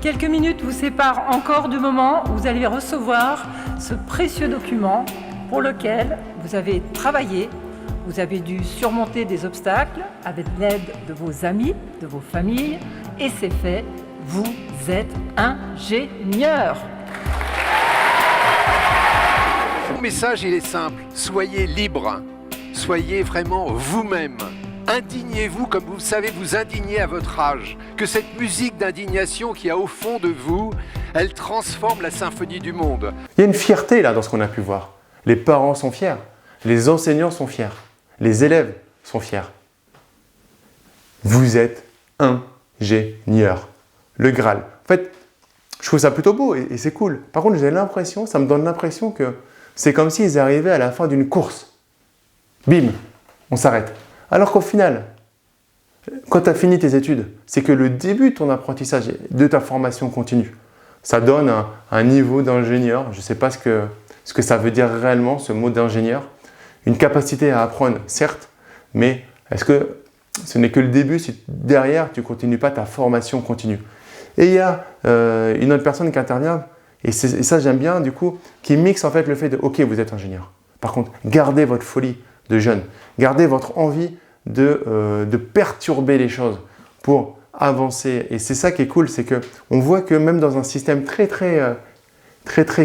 [SPEAKER 5] quelques minutes vous séparent encore du moment où vous allez recevoir ce précieux document pour lequel vous avez travaillé, vous avez dû surmonter des obstacles avec l'aide de vos amis, de vos familles et c'est fait, vous êtes ingénieur.
[SPEAKER 6] Mon message, il est simple. Soyez libre. Soyez vraiment vous-même. Indignez-vous comme vous savez vous indigner à votre âge. Que cette musique d'indignation qu'il y a au fond de vous, elle transforme la symphonie du monde.
[SPEAKER 1] Il y a une fierté là dans ce qu'on a pu voir. Les parents sont fiers, les enseignants sont fiers, les élèves sont fiers. Vous êtes ingénieur. Le Graal. En fait, je trouve ça plutôt beau et c'est cool. Par contre, j'ai l'impression, ça me donne l'impression que c'est comme s'ils arrivaient à la fin d'une course. Bim, on s'arrête. Alors qu'au final, quand tu as fini tes études, c'est que le début de ton apprentissage, de ta formation continue. Ça donne un niveau d'ingénieur. Je ne sais pas ce que ça veut dire réellement, ce mot d'ingénieur. Une capacité à apprendre, certes, mais est-ce que ce n'est que le début si derrière, tu ne continues pas ta formation continue? Et il y a une autre personne qui intervient, et ça j'aime bien du coup, qui mixe en fait le fait de « ok, vous êtes ingénieur ». Par contre, gardez votre folie de jeune, gardez votre envie de perturber les choses pour avancer. Et c'est ça qui est cool, c'est qu'on voit que même dans un système très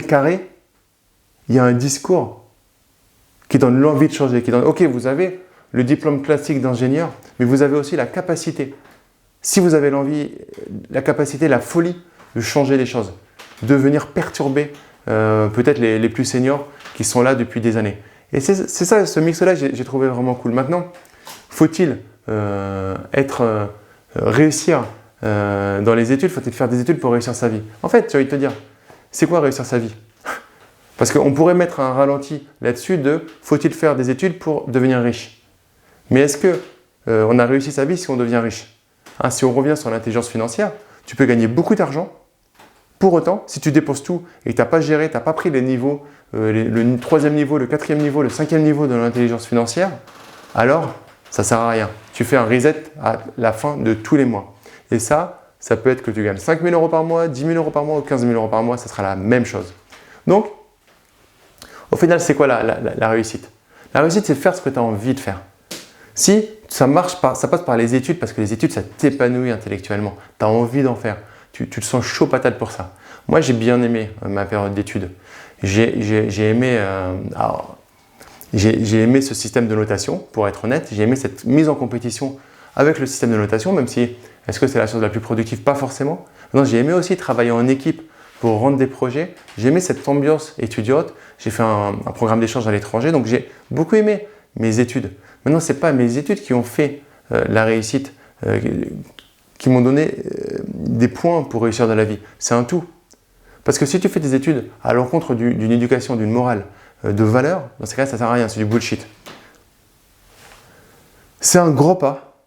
[SPEAKER 1] carré, il y a un discours qui donne l'envie de changer, qui donne « ok, vous avez le diplôme classique d'ingénieur, mais vous avez aussi la capacité, si vous avez l'envie, la capacité, la folie de changer les choses, de venir perturber peut-être les plus seniors qui sont là depuis des années. » Et c'est ça, ce mix-là, j'ai trouvé vraiment cool. Maintenant, faut-il réussir dans les études? Faut-il faire des études pour réussir sa vie? En fait, j'ai envie de te dire, c'est quoi réussir sa vie? Parce qu'on pourrait mettre un ralenti là-dessus de faut-il faire des études pour devenir riche? Mais est-ce qu'on a réussi sa vie si on devient riche? Si on revient sur l'intelligence financière, tu peux gagner beaucoup d'argent. Pour autant, si tu déposes tout et que tu n'as pas géré, tu n'as pas pris les niveaux, le troisième niveau, le quatrième niveau, le cinquième niveau de l'intelligence financière, alors ça ne sert à rien. Tu fais un reset à la fin de tous les mois. Et ça peut être que tu gagnes 5 000 € par mois, 10 000 € par mois ou 15 000 € par mois, ça sera la même chose. Donc, au final, c'est quoi la réussite? La réussite, c'est faire ce que tu as envie de faire. Si ça marche pas, ça passe par les études, parce que les études, ça t'épanouit intellectuellement. Tu as envie d'en faire. Tu te sens chaud patate pour ça. Moi, j'ai bien aimé ma période d'études. J'ai aimé ce système de notation, pour être honnête. J'ai aimé cette mise en compétition avec le système de notation, même si, est-ce que c'est la chose la plus productive? Pas forcément. Non, j'ai aimé aussi travailler en équipe pour rendre des projets. J'ai aimé cette ambiance étudiante. J'ai fait un programme d'échange à l'étranger, donc j'ai beaucoup aimé mes études. Maintenant, ce n'est pas mes études qui ont fait la réussite, qui m'ont donné des points pour réussir dans la vie. C'est un tout. Parce que si tu fais des études à l'encontre d'une éducation, d'une morale, de valeurs, dans ces cas-là, ça ne sert à rien, c'est du bullshit. C'est un gros pas,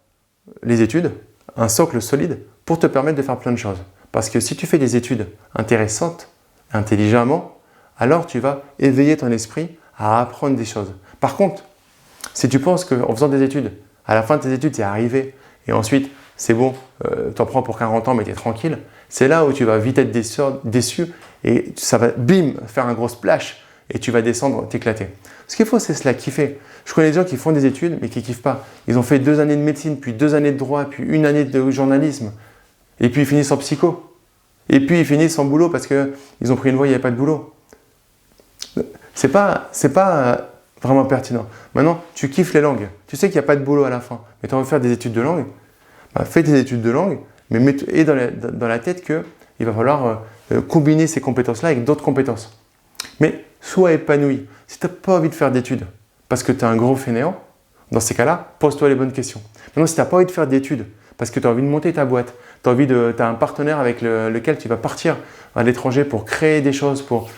[SPEAKER 1] les études, un socle solide, pour te permettre de faire plein de choses. Parce que si tu fais des études intéressantes, intelligemment, alors tu vas éveiller ton esprit à apprendre des choses. Par contre, si tu penses qu'en faisant des études, à la fin de tes études, tu es arrivé, et ensuite, c'est bon, tu en prends pour 40 ans, mais tu es tranquille, c'est là où tu vas vite être déçu et ça va, bim, faire un gros splash et tu vas descendre, t'éclater. Ce qu'il faut, c'est cela, kiffer. Je connais des gens qui font des études, mais qui ne kiffent pas. Ils ont fait 2 années de médecine, puis 2 années de droit, puis 1 année de journalisme, et puis ils finissent en psycho. Et puis ils finissent en boulot parce qu'ils ont pris une voie, il n'y avait pas de boulot. C'est pas vraiment pertinent. Maintenant, tu kiffes les langues. Tu sais qu'il n'y a pas de boulot à la fin, mais tu as envie de faire des études de langue. Fais tes études de langue, mais mets dans la tête qu'il va falloir combiner ces compétences-là avec d'autres compétences. Mais sois épanoui. Si tu n'as pas envie de faire d'études parce que tu es un gros fainéant, dans ces cas-là, pose-toi les bonnes questions. Maintenant, si tu n'as pas envie de faire d'études parce que tu as envie de monter ta boîte, tu as un partenaire avec lequel tu vas partir à l'étranger pour créer des choses, pour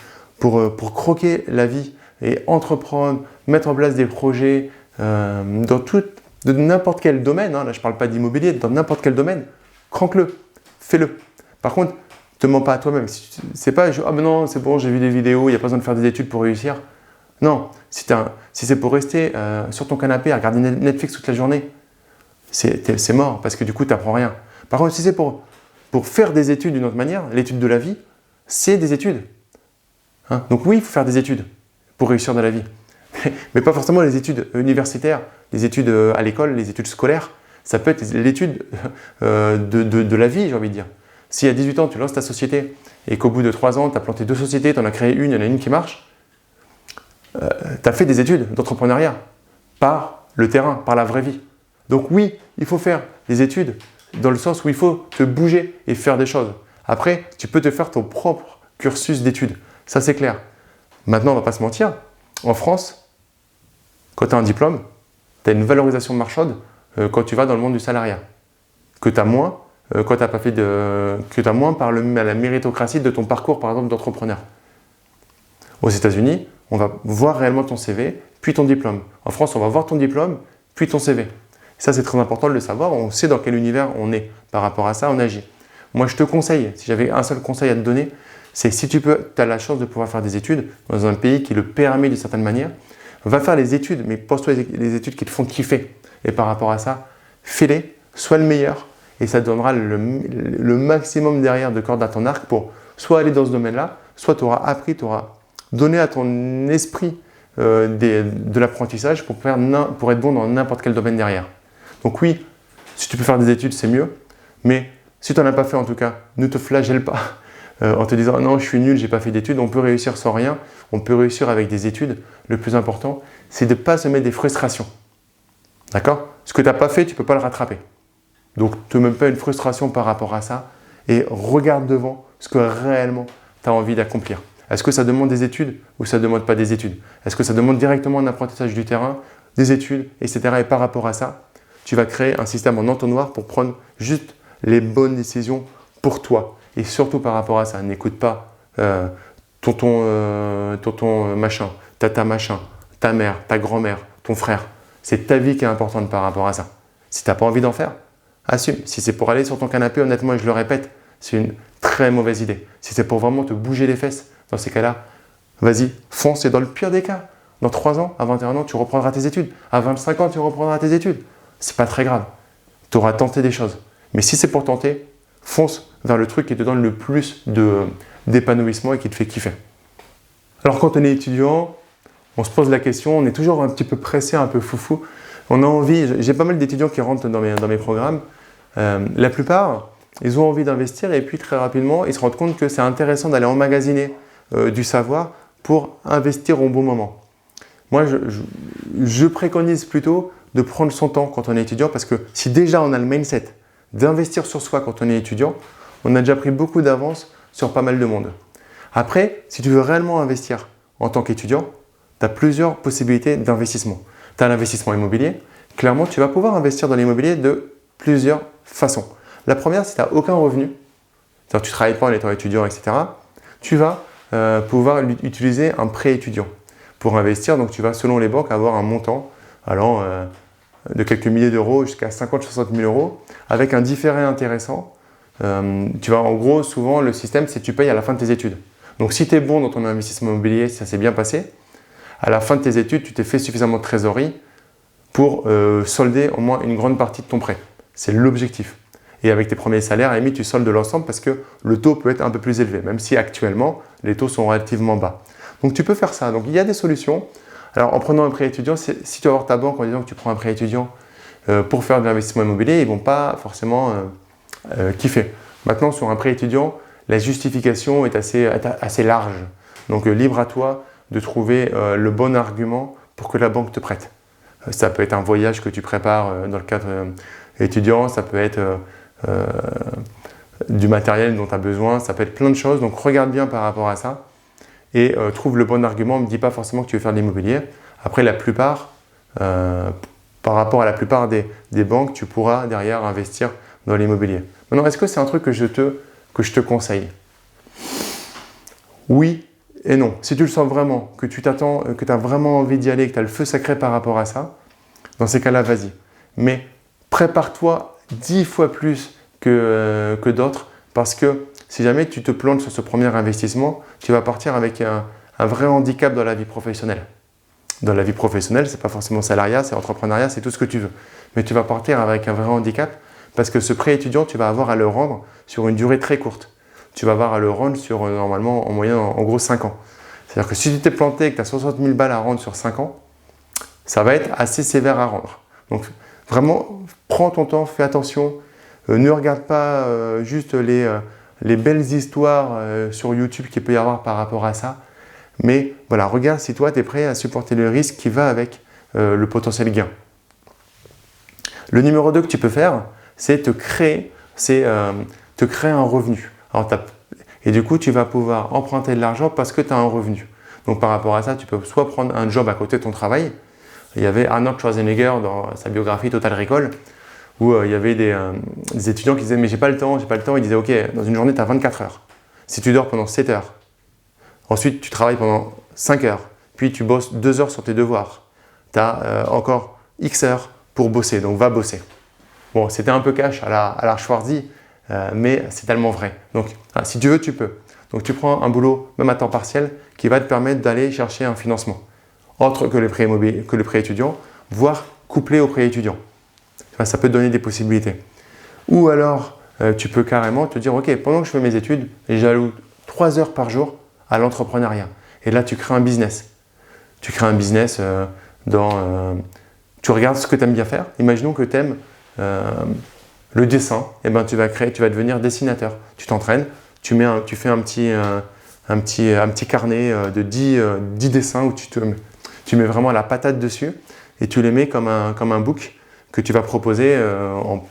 [SPEAKER 1] croquer la vie et entreprendre, mettre en place des projets de n'importe quel domaine, là je ne parle pas d'immobilier, dans n'importe quel domaine, cranque-le, fais-le. Par contre, ne te mens pas à toi-même. C'est pas « ah ben non, c'est bon, j'ai vu des vidéos, il n'y a pas besoin de faire des études pour réussir ». Non, si c'est pour rester sur ton canapé à regarder Netflix toute la journée, c'est mort parce que du coup, tu n'apprends rien. Par contre, si c'est pour faire des études d'une autre manière, l'étude de la vie, c'est des études. Donc oui, il faut faire des études pour réussir dans la vie. Mais pas forcément les études universitaires, les études à l'école, les études scolaires. Ça peut être l'étude de la vie, j'ai envie de dire. Si à 18 ans, tu lances ta société et qu'au bout de 3 ans, tu as planté 2 sociétés, tu en as créé une, il y en a une qui marche, tu as fait des études d'entrepreneuriat par le terrain, par la vraie vie. Donc oui, il faut faire des études dans le sens où il faut te bouger et faire des choses. Après, tu peux te faire ton propre cursus d'études. Ça, c'est clair. Maintenant, on ne va pas se mentir. En France, quand tu as un diplôme, tu as une valorisation marchande quand tu vas dans le monde du salariat. Que tu as moins quand tu n'as pas fait que tu as moins par la méritocratie de ton parcours, par exemple, d'entrepreneur. Aux États-Unis, on va voir réellement ton CV, puis ton diplôme. En France, on va voir ton diplôme, puis ton CV. Ça, c'est très important de le savoir. On sait dans quel univers on est. Par rapport à ça, on agit. Moi, je te conseille, si j'avais un seul conseil à te donner, c'est si tu as la chance de pouvoir faire des études dans un pays qui le permet d'une certaine manière, va faire les études, mais pose-toi les études qui te font kiffer. Et par rapport à ça, fais-les, sois le meilleur, et ça te donnera le maximum derrière de cordes à ton arc pour soit aller dans ce domaine-là, soit tu auras appris, tu auras donné à ton esprit de l'apprentissage pour être bon dans n'importe quel domaine derrière. Donc oui, si tu peux faire des études, c'est mieux, mais si tu n'en as pas fait en tout cas, ne te flagelle pas en te disant « non, je suis nul, je n'ai pas fait d'études ». On peut réussir sans rien, on peut réussir avec des études. Le plus important, c'est de ne pas se mettre des frustrations. D'accord? Ce que tu n'as pas fait, tu ne peux pas le rattraper. Donc, ne te mets pas une frustration par rapport à ça et regarde devant ce que réellement tu as envie d'accomplir. Est-ce que ça demande des études ou ça ne demande pas des études? Est-ce que ça demande directement un apprentissage du terrain, des études, etc. Et par rapport à ça, tu vas créer un système en entonnoir pour prendre juste les bonnes décisions pour toi. Et surtout par rapport à ça, n'écoute pas tonton machin, tata machin, ta mère, ta grand-mère, ton frère. C'est ta vie qui est importante par rapport à ça. Si tu n'as pas envie d'en faire, assume. Si c'est pour aller sur ton canapé, honnêtement, et je le répète, c'est une très mauvaise idée. Si c'est pour vraiment te bouger les fesses, dans ces cas-là, vas-y, fonce. Et dans le pire des cas, dans 3 ans, à 21 ans, tu reprendras tes études. À 25 ans, tu reprendras tes études. C'est pas très grave. Tu auras tenté des choses. Mais si c'est pour tenter, fonce vers le truc qui te donne le plus d'épanouissement et qui te fait kiffer. Alors quand on est étudiant, on se pose la question, on est toujours un petit peu pressé, un peu foufou. On a envie, j'ai pas mal d'étudiants qui rentrent dans mes programmes. La plupart, ils ont envie d'investir et puis très rapidement, ils se rendent compte que c'est intéressant d'aller emmagasiner du savoir pour investir au bon moment. Moi, je préconise plutôt de prendre son temps quand on est étudiant parce que si déjà on a le mindset d'investir sur soi quand on est étudiant, on a déjà pris beaucoup d'avance sur pas mal de monde. Après, si tu veux réellement investir en tant qu'étudiant, tu as plusieurs possibilités d'investissement. Tu as l'investissement immobilier. Clairement, tu vas pouvoir investir dans l'immobilier de plusieurs façons. La première, si tu n'as aucun revenu, c'est-à-dire que tu ne travailles pas en étant étudiant, etc., tu vas pouvoir utiliser un prêt étudiant pour investir. Donc, tu vas, selon les banques, avoir un montant allant de quelques milliers d'euros jusqu'à 50-60 000 euros avec un différé intéressant. Tu vas, en gros, souvent, le système, c'est que tu payes à la fin de tes études. Donc, si tu es bon dans ton investissement immobilier, si ça s'est bien passé, à la fin de tes études, tu t'es fait suffisamment de trésorerie pour solder au moins une grande partie de ton prêt. C'est l'objectif. Et avec tes premiers salaires, à la limite, tu soldes l'ensemble parce que le taux peut être un peu plus élevé, même si actuellement, les taux sont relativement bas. Donc, tu peux faire ça. Donc, il y a des solutions. Alors, en prenant un prêt étudiant, si tu vas voir ta banque en disant que tu prends un prêt étudiant pour faire de l'investissement immobilier, ils ne vont pas forcément kiffer. Maintenant, sur un prêt étudiant, la justification est assez large. Donc, libre à toi de trouver le bon argument pour que la banque te prête. Ça peut être un voyage que tu prépares dans le cadre étudiant, ça peut être du matériel dont tu as besoin, ça peut être plein de choses. Donc, regarde bien par rapport à ça et trouve le bon argument. Ne me dis pas forcément que tu veux faire de l'immobilier. Après, la plupart, par rapport à la plupart des banques, tu pourras derrière investir dans l'immobilier. Maintenant, est-ce que c'est un truc que je te conseille? Oui et non. Si tu le sens vraiment, que tu t'attends, que tu as vraiment envie d'y aller, que tu as le feu sacré par rapport à ça, dans ces cas-là, vas-y. Mais prépare-toi 10 fois plus que d'autres parce que si jamais tu te plantes sur ce premier investissement, tu vas partir avec un vrai handicap dans la vie professionnelle. Dans la vie professionnelle, ce n'est pas forcément salariat, c'est entrepreneuriat, c'est tout ce que tu veux. Mais tu vas partir avec un vrai handicap parce que ce prêt étudiant, tu vas avoir à le rendre sur une durée très courte. Tu vas avoir à le rendre sur, normalement, en moyenne, en gros, 5 ans. C'est-à-dire que si tu t'es planté et que tu as 60 000 balles à rendre sur 5 ans, ça va être assez sévère à rendre. Donc, il Vraiment, prends ton temps, fais attention. Ne regarde pas juste les belles histoires sur YouTube qu'il peut y avoir par rapport à ça. Mais voilà, regarde si toi, tu es prêt à supporter le risque qui va avec le potentiel gain. Le numéro 2 que tu peux faire, c'est te créer un revenu. Alors, et du coup, tu vas pouvoir emprunter de l'argent parce que tu as un revenu. Donc, par rapport à ça, tu peux soit prendre un job à côté de ton travail. Il y avait Arnold Schwarzenegger dans sa biographie Total Recall, où il y avait des étudiants qui disaient « mais j'ai pas le temps ». Il disait « ok, dans une journée, tu as 24 heures. Si tu dors pendant 7 heures, ensuite tu travailles pendant 5 heures, puis tu bosses 2 heures sur tes devoirs. Tu as encore X heures pour bosser, donc va bosser. » Bon, c'était un peu cash à la Schwarzy, mais c'est tellement vrai. Donc, si tu veux, tu peux. Donc, tu prends un boulot, même à temps partiel, qui va te permettre d'aller chercher un financement, autre que le prêt étudiant, voire couplé au prêt étudiant. Ça peut te donner des possibilités. Ou alors, tu peux carrément te dire, ok, pendant que je fais mes études, j'alloue 3 heures par jour à l'entrepreneuriat. Et là, tu crées un business. Tu crées un business tu regardes ce que tu aimes bien faire. Imaginons que tu aimes le dessin. Et ben, tu vas devenir dessinateur. Tu t'entraînes, tu fais un petit carnet de 10 dessins où tu mets vraiment la patate dessus et tu les mets comme un book que tu vas proposer, un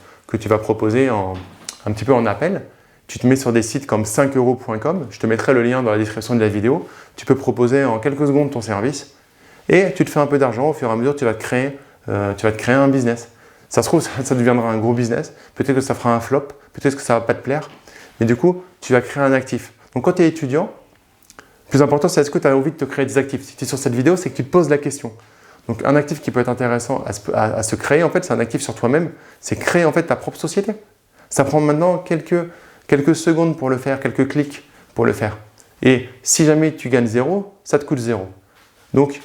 [SPEAKER 1] petit peu en appel. Tu te mets sur des sites comme 5euros.com, je te mettrai le lien dans la description de la vidéo. Tu peux proposer en quelques secondes ton service et tu te fais un peu d'argent. Au fur et à mesure, tu vas te créer un business. Ça se trouve, ça deviendra un gros business. Peut-être que ça fera un flop, peut-être que ça ne va pas te plaire. Mais du coup, tu vas créer un actif. Donc, quand tu es étudiant, le plus important, c'est est-ce que tu as envie de te créer des actifs. Si tu es sur cette vidéo, c'est que tu te poses la question. Donc, un actif qui peut être intéressant à se créer, en fait, c'est un actif sur toi-même. C'est créer en fait ta propre société. Ça prend maintenant quelques secondes pour le faire, quelques clics pour le faire. Et si jamais tu gagnes 0, ça te coûte 0. Donc,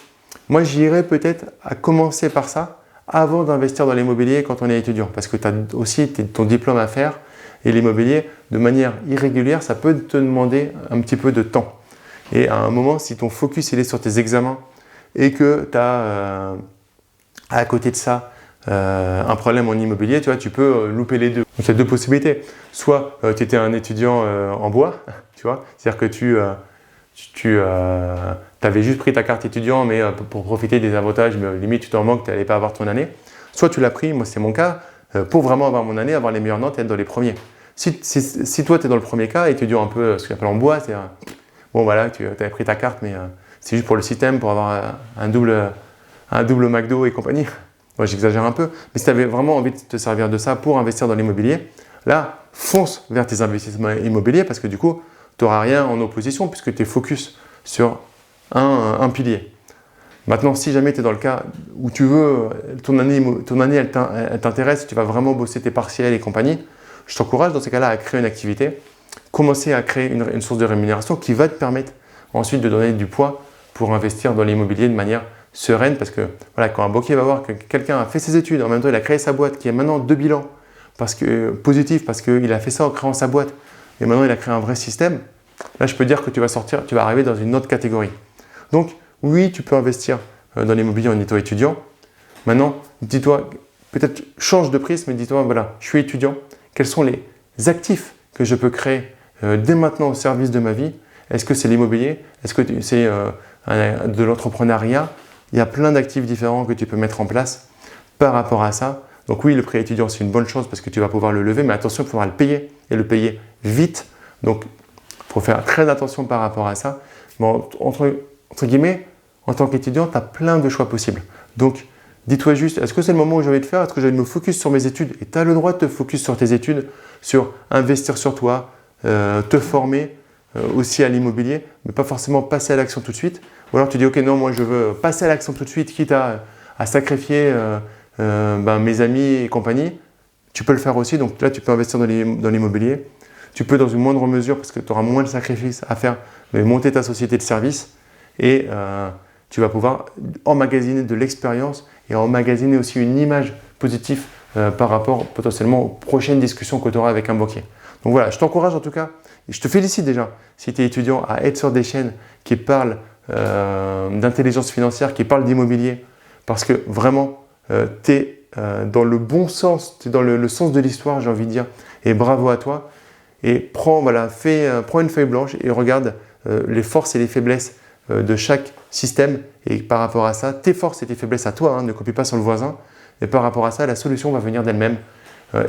[SPEAKER 1] moi, j'irais peut-être à commencer par ça avant d'investir dans l'immobilier quand on est étudiant. Parce que tu as aussi ton diplôme à faire et l'immobilier, de manière irrégulière, ça peut te demander un petit peu de temps. Et à un moment, si ton focus il est sur tes examens et que tu as à côté de ça un problème en immobilier, tu vois, tu peux louper les deux. Donc il y a deux possibilités. Soit tu étais un étudiant en bois, tu vois, c'est-à-dire que tu avais juste pris ta carte étudiant, mais pour profiter des avantages, mais limite tu t'en manques, tu n'allais pas avoir ton année. Soit tu l'as pris, moi c'est mon cas, pour vraiment avoir mon année, avoir les meilleures notes et être dans les premiers. Si toi tu es dans le premier cas, étudiant un peu ce qu'on appelle en bois, c'est bon voilà, tu avais pris ta carte, mais c'est juste pour le système, pour avoir un double McDo et compagnie. Moi j'exagère un peu, mais si tu avais vraiment envie de te servir de ça pour investir dans l'immobilier, là, fonce vers tes investissements immobiliers parce que du coup, tu n'auras rien en opposition puisque tu es focus sur un pilier. Maintenant, si jamais tu es dans le cas où tu veux, ton année elle t'intéresse, tu vas vraiment bosser tes partiels et compagnie, je t'encourage dans ces cas-là à créer une activité, commencer à créer une source de rémunération qui va te permettre ensuite de donner du poids pour investir dans l'immobilier de manière sereine parce que voilà, quand un banquier va voir que quelqu'un a fait ses études, en même temps il a créé sa boîte qui a maintenant 2 bilans positifs parce qu'il a fait ça en créant sa boîte et maintenant il a créé un vrai système, là je peux dire que tu vas arriver dans une autre catégorie. Donc oui, tu peux investir dans l'immobilier en étant étudiant. Maintenant, dis-toi, peut-être change de prisme et dis-toi, voilà, je suis étudiant, quels sont les actifs que je peux créer dès maintenant au service de ma vie? Est-ce que c'est l'immobilier? Est-ce que c'est de l'entrepreneuriat? Il y a plein d'actifs différents que tu peux mettre en place par rapport à ça. Donc oui, le prêt étudiant, c'est une bonne chose parce que tu vas pouvoir le lever, mais attention, il faudra le payer et le payer vite. Donc, il faut faire très attention par rapport à ça. Bon, entre guillemets, en tant qu'étudiant, tu as plein de choix possibles. Donc, dis-toi juste, est-ce que c'est le moment où j'ai envie de faire? Est-ce que j'ai envie de me focus sur mes études? Et tu as le droit de te focus sur tes études, sur investir sur toi, te former aussi à l'immobilier, mais pas forcément passer à l'action tout de suite. Ou alors tu dis, ok, non, moi je veux passer à l'action tout de suite, quitte à sacrifier mes amis et compagnie. Tu peux le faire aussi, donc là tu peux investir dans l'immobilier. Tu peux dans une moindre mesure, parce que tu auras moins de sacrifices à faire, mais monter ta société de service et tu vas pouvoir emmagasiner de l'expérience et emmagasiner aussi une image positive par rapport potentiellement aux prochaines discussions que tu auras avec un banquier. Donc voilà, je t'encourage en tout cas, et je te félicite déjà si tu es étudiant à être sur des chaînes qui parlent d'intelligence financière, qui parlent d'immobilier, parce que vraiment tu es dans le bon sens, tu es dans le sens de l'histoire, j'ai envie de dire. Et bravo à toi. Et prends une feuille blanche et regarde les forces et les faiblesses de chaque système. Et par rapport à ça, tes forces et tes faiblesses à toi, ne copie pas sur le voisin. Et par rapport à ça, la solution va venir d'elle-même.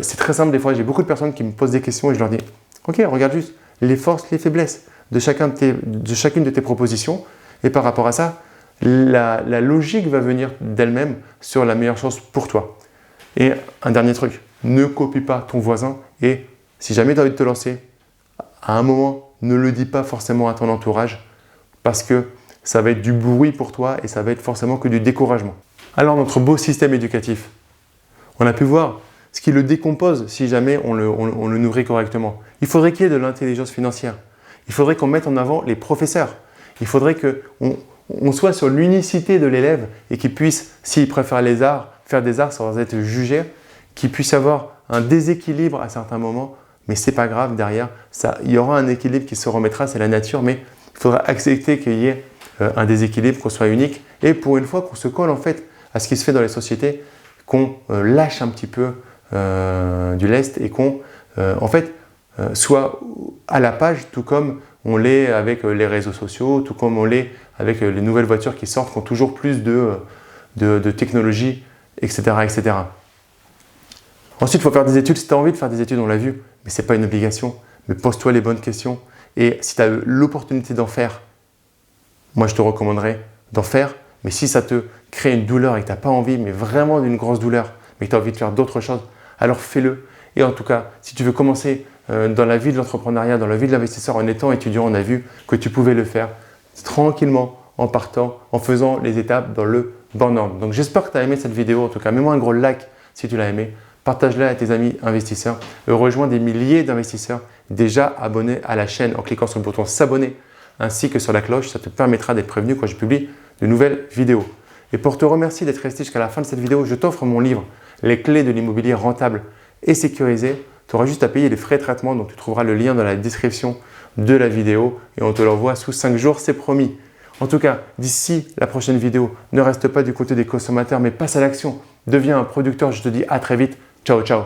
[SPEAKER 1] C'est très simple, des fois, j'ai beaucoup de personnes qui me posent des questions et je leur dis « Ok, regarde juste les forces, les faiblesses de chacune de tes propositions. Et par rapport à ça, la logique va venir d'elle-même sur la meilleure chose pour toi. » Et un dernier truc, ne copie pas ton voisin et si jamais tu as envie de te lancer, à un moment, ne le dis pas forcément à ton entourage parce que ça va être du bruit pour toi et ça va être forcément que du découragement. Alors notre beau système éducatif, on a pu voir ce qui le décompose si jamais on le nourrit correctement. Il faudrait qu'il y ait de l'intelligence financière. Il faudrait qu'on mette en avant les professeurs. Il faudrait qu'on soit sur l'unicité de l'élève et qu'il puisse, s'il préfère les arts, faire des arts sans être jugé, qu'il puisse avoir un déséquilibre à certains moments, mais ce n'est pas grave derrière. Il y aura un équilibre qui se remettra, c'est la nature, mais il faudra accepter qu'il y ait un déséquilibre, qu'on soit unique et pour une fois qu'on se colle en fait à ce qui se fait dans les sociétés, qu'on lâche un petit peu du lest et qu'on soit à la page tout comme on l'est avec les réseaux sociaux, tout comme on l'est avec les nouvelles voitures qui sortent, qui ont toujours plus de technologie, etc., etc. Ensuite, il faut faire des études. Si tu as envie de faire des études, on l'a vu, mais ce n'est pas une obligation. Mais pose-toi les bonnes questions. Et si tu as l'opportunité d'en faire, moi je te recommanderais d'en faire. Mais si ça te crée une douleur et que tu n'as pas envie, mais vraiment d'une grosse douleur, mais que tu as envie de faire d'autres choses, alors fais-le. Et en tout cas, si tu veux commencer dans la vie de l'entrepreneuriat, dans la vie de l'investisseur en étant étudiant, on a vu que tu pouvais le faire tranquillement en partant, en faisant les étapes dans le bon ordre. Donc j'espère que tu as aimé cette vidéo. En tout cas, mets-moi un gros like si tu l'as aimé. Partage-la à tes amis investisseurs et rejoins des milliers d'investisseurs déjà abonnés à la chaîne en cliquant sur le bouton s'abonner ainsi que sur la cloche. Ça te permettra d'être prévenu quand je publie de nouvelles vidéos. Et pour te remercier d'être resté jusqu'à la fin de cette vidéo, je t'offre mon livre « Les clés de l'immobilier rentable et sécurisé ». Tu auras juste à payer les frais de traitement, donc tu trouveras le lien dans la description de la vidéo et on te l'envoie sous 5 jours, c'est promis. En tout cas, d'ici la prochaine vidéo, ne reste pas du côté des consommateurs mais passe à l'action. Deviens un producteur, je te dis à très vite. Ciao, ciao.